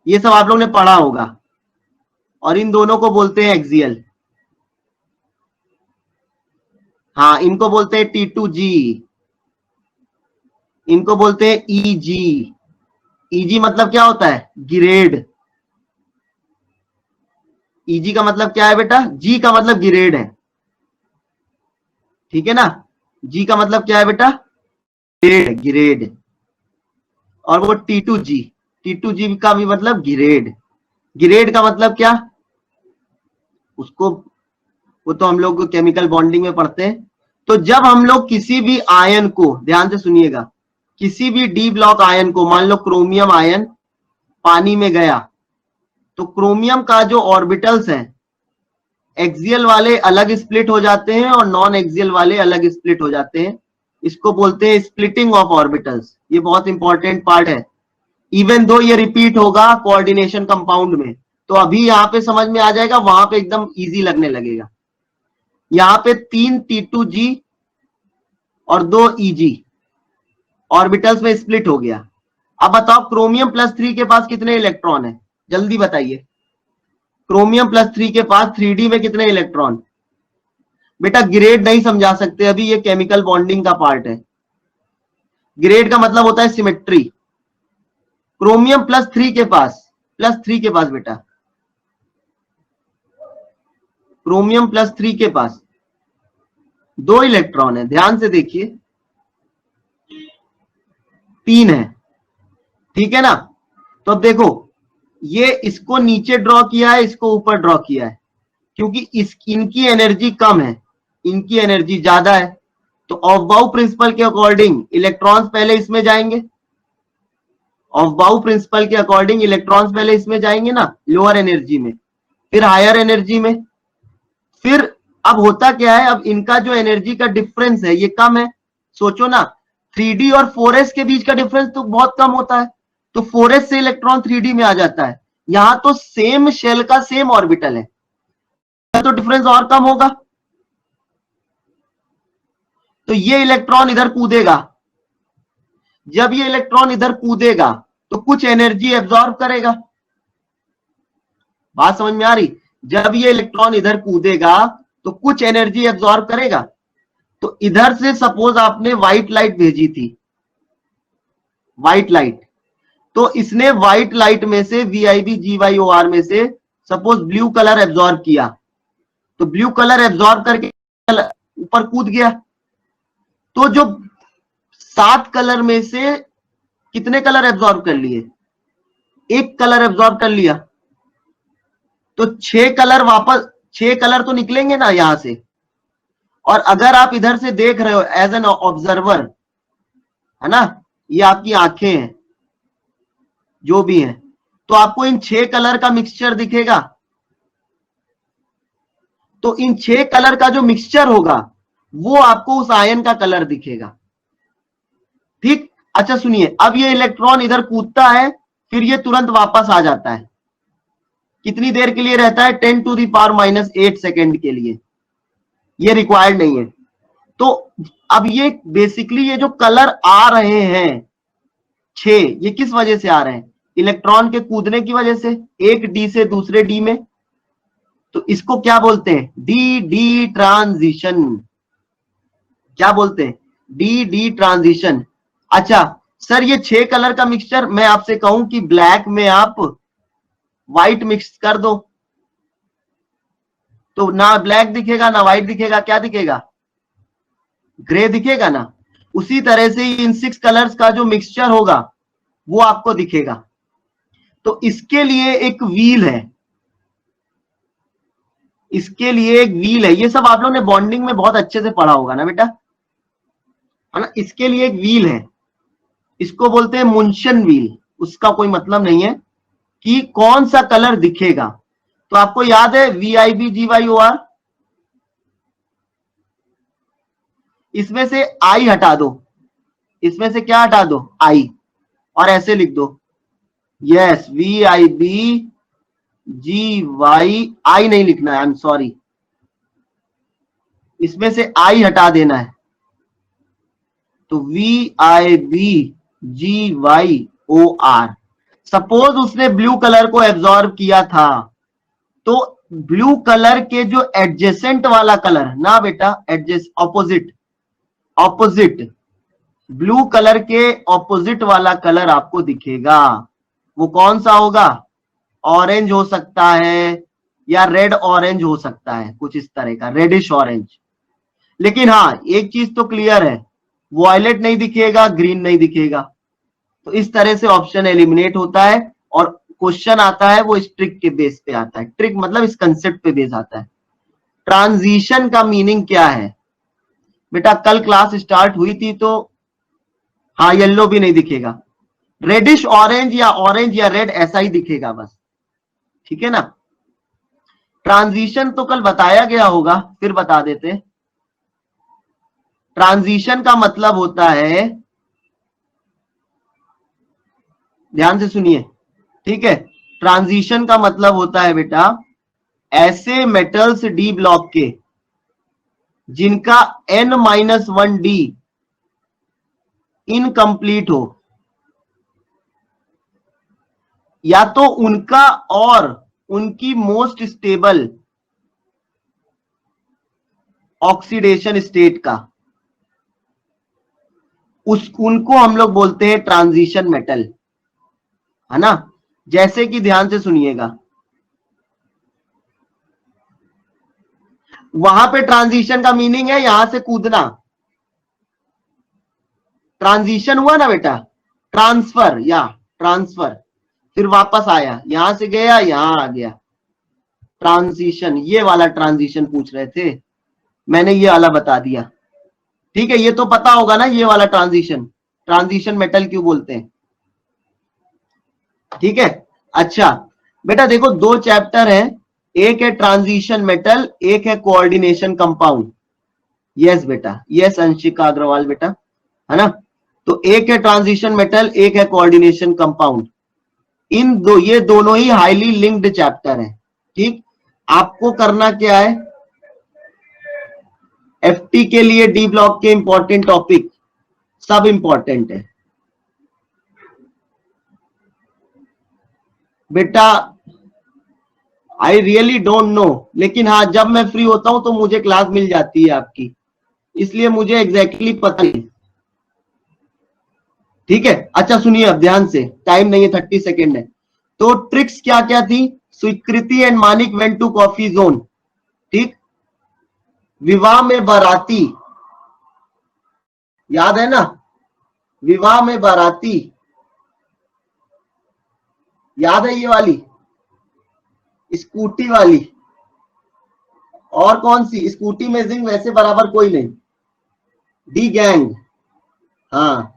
ये सब आप लोग ने पढ़ा होगा। और इन दोनों को बोलते हैं एक्सियल। हाँ, इनको बोलते हैं T2G, इनको बोलते हैं EG। EG मतलब क्या होता है? गिरेड। EG का मतलब क्या है बेटा? G का मतलब गिरेड है, ठीक है ना। G का मतलब क्या है बेटा? गिरेड, गिरेड। और वो T2G, T2G का भी मतलब गिरेड। गिरेड का मतलब क्या? उसको, वो तो हम लोग केमिकल बॉन्डिंग में पढ़ते हैं। तो जब हम लोग किसी भी आयन को, ध्यान से सुनिएगा, किसी भी डी ब्लॉक आयन को, मान लो क्रोमियम आयन पानी में गया, तो क्रोमियम का जो ऑर्बिटल्स हैं एक्सियल वाले अलग स्प्लिट हो जाते हैं और नॉन एक्सियल वाले अलग स्प्लिट हो जाते हैं। इसको बोलते हैं स्प्लिटिंग ऑफ ऑर्बिटल्स। ये बहुत इंपॉर्टेंट पार्ट है। इवन दो ये रिपीट होगा कोऑर्डिनेशन कंपाउंड में, तो अभी यहां पे समझ में आ जाएगा, वहां पे एकदम इजी लगने लगेगा। यहां पे 3 T2G और 2 EG ऑर्बिटल्स में स्प्लिट हो गया। अब बताओ क्रोमियम +3 के पास कितने इलेक्ट्रॉन है, जल्दी बताइए। क्रोमियम +3 के पास 3D में कितने इलेक्ट्रॉन? बेटा ग्रेड नहीं समझा सकते अभी, ये केमिकल बॉन्डिंग का पार्ट है। ग्रेड का मतलब होता है सिमेट्री। क्रोमियम +3 के पास, +3 के पास बेटा, क्रोमियम +3 के पास 2 इलेक्ट्रॉन है, ध्यान से देखिए। 3 है, ठीक है ना। तो अब देखो, ये इसको नीचे ड्रॉ किया है, इसको ऊपर ड्रॉ किया है, क्योंकि इनकी एनर्जी कम है, इनकी एनर्जी ज्यादा है। तो ऑफ-बाउ प्रिंसिपल के अकॉर्डिंग इलेक्ट्रॉन्स पहले इसमें जाएंगे। ऑफ-बाउ प्रिंसिपल के अकॉर्डिंग इलेक्ट्रॉन्स पहले इसमें जाएंगे ना, लोअर एनर्जी में, फिर हायर एनर्जी में। फिर अब होता क्या है, अब इनका जो एनर्जी का डिफरेंस है ये कम है। सोचो ना, 3D और 4s के बीच का डिफरेंस तो बहुत कम होता है, तो 4s से इलेक्ट्रॉन 3D में आ जाता है। यहां तो सेम शेल का सेम ऑर्बिटल है, तो डिफरेंस और कम होगा। तो ये इलेक्ट्रॉन इधर कूदेगा। जब ये इलेक्ट्रॉन इधर कूदेगा तो कुछ एनर्जी एब्जॉर्ब करेगा। बात समझ में आ रही? जब ये इलेक्ट्रॉन इधर कूदेगा तो कुछ एनर्जी एब्जॉर्ब करेगा। तो इधर से सपोज आपने व्हाइट लाइट भेजी थी, व्हाइट लाइट, तो इसने व्हाइट लाइट में से VIB GYOR में से सपोज ब्लू कलर एब्जॉर्ब किया, तो ब्लू कलर एब्जॉर्ब करके ऊपर कूद गया। तो जो 7 कलर में से कितने कलर एब्जॉर्ब कर लिए? 1 कलर एब्जॉर्ब कर लिया। तो 6 कलर वापस, 6 कलर तो निकलेंगे ना यहां से। और अगर आप इधर से देख रहे हो एज एन ऑब्जर्वर, है ना, ये आपकी आंखें हैं जो भी है, तो आपको इन 6 कलर का मिक्सचर दिखेगा। तो इन 6 कलर का जो मिक्सचर होगा वो आपको उस आयन का कलर दिखेगा। ठीक। अच्छा सुनिए, अब ये इलेक्ट्रॉन इधर कूदता है, फिर ये तुरंत वापस आ जाता है। कितनी देर के लिए रहता है? 10⁻⁻8 सेकेंड के लिए। ये रिक्वायर्ड नहीं है। तो अब ये बेसिकली ये जो कलर आ रहे हैं 6, ये किस वजह से आ रहे हैं? इलेक्ट्रॉन के कूदने की वजह से, एक डी से दूसरे डी में। तो इसको क्या बोलते हैं? D D transition. क्या बोलते हैं? D D transition. अच्छा सर, ये 6 कलर का मिक्सचर, मैं आपसे कहूं कि ब्लैक में आप व्हाइट मिक्स कर दो, तो ना ब्लैक दिखेगा ना व्हाइट दिखेगा, क्या दिखेगा? ग्रे दिखेगा ना। उसी तरह से इन 6 कलर्स का जो मिक्सचर होगा वो आपको दिखेगा। तो इसके लिए एक व्हील है, इसके लिए एक व्हील है। ये सब आप लोगों ने बॉन्डिंग में बहुत अच्छे से पढ़ा होगा ना बेटा, है ना। इसके लिए एक व्हील है, इसको बोलते हैं मुंशन व्हील। उसका कोई मतलब नहीं है कि कौन सा कलर दिखेगा। तो आपको याद है VIBGYOR, इसमें से आई हटा दो, इसमें से क्या हटा दो? आई, और ऐसे लिख दो, यस VIBGY। आई नहीं लिखना है, आई एम सॉरी, इसमें से आई हटा देना है। तो VIBGYOR। सपोज उसने ब्लू कलर को एब्जॉर्ब किया था, तो ब्लू कलर के जो एडजेसेंट वाला कलर ना बेटा, edges opposite, opposite blue colour के ऑपोजिट वाला कलर आपको दिखेगा। वो कौन सा होगा? ऑरेंज हो सकता है या रेड ऑरेंज हो सकता है, कुछ इस तरह का, रेडिश ऑरेंज। लेकिन हाँ एक चीज तो क्लियर है, वॉयलेट नहीं दिखेगा, ग्रीन नहीं दिखेगा। तो इस तरह से ऑप्शन एलिमिनेट होता है, और क्वेश्चन आता है वो इस ट्रिक के बेस पे आता है। ट्रिक मतलब इस कंसेप्ट पे बेस आता है। ट्रांजिशन का मीनिंग क्या है बेटा? कल क्लास स्टार्ट हुई थी तो हाँ, येलो भी नहीं दिखेगा, रेडिश ऑरेंज या रेड ऐसा ही दिखेगा बस, ठीक है ना। ट्रांजिशन तो कल बताया गया होगा, फिर बता देते। ट्रांजिशन का मतलब होता है, ध्यान से सुनिए, ठीक है। ट्रांजिशन का मतलब होता है बेटा, ऐसे मेटल्स डी ब्लॉक के जिनका N-1D इनकम्प्लीट हो, या तो उनका और उनकी मोस्ट स्टेबल ऑक्सीडेशन स्टेट का, उनको हम लोग बोलते हैं ट्रांजिशन मेटल, है ना। जैसे कि ध्यान से सुनिएगा, वहां पे ट्रांजिशन का मीनिंग है यहां से कूदना। ट्रांजिशन हुआ ना बेटा, ट्रांसफर, या ट्रांसफर, फिर वापस आया, यहां से गया यहां आ गया, ट्रांजिशन। ये वाला ट्रांजिशन पूछ रहे थे, मैंने ये वाला बता दिया, ठीक है। ये तो पता होगा ना, ये वाला ट्रांजिशन, ट्रांजिशन मेटल क्यों बोलते हैं, ठीक है। अच्छा बेटा देखो, 2 चैप्टर है, एक है ट्रांजिशन मेटल, एक है कोऑर्डिनेशन कंपाउंड। यस बेटा, यस अंशिका अग्रवाल बेटा, है ना। तो एक है ट्रांजिशन मेटल, एक है कोऑर्डिनेशन कंपाउंड। ये दोनों ही हाईली लिंक्ड चैप्टर है, ठीक। आपको करना क्या है, एफटी के लिए डी ब्लॉक के इंपॉर्टेंट टॉपिक सब इंपॉर्टेंट है बेटा। आई रियली डोंट नो, लेकिन हाँ जब मैं फ्री होता हूं तो मुझे क्लास मिल जाती है आपकी, इसलिए मुझे एग्जैक्टली पता नहीं, ठीक है। अच्छा सुनिए अब ध्यान से, टाइम नहीं है, 30 सेकेंड है। तो ट्रिक्स क्या क्या थी? Swikriti and Manik went to coffee zone, ठीक। विवाह में बाराती, याद है ना, विवाह में बाराती, याद है ये वाली, स्कूटी वाली। और कौन सी? स्कूटी में जिंग वैसे बराबर कोई नहीं, डी गैंग, हाँ।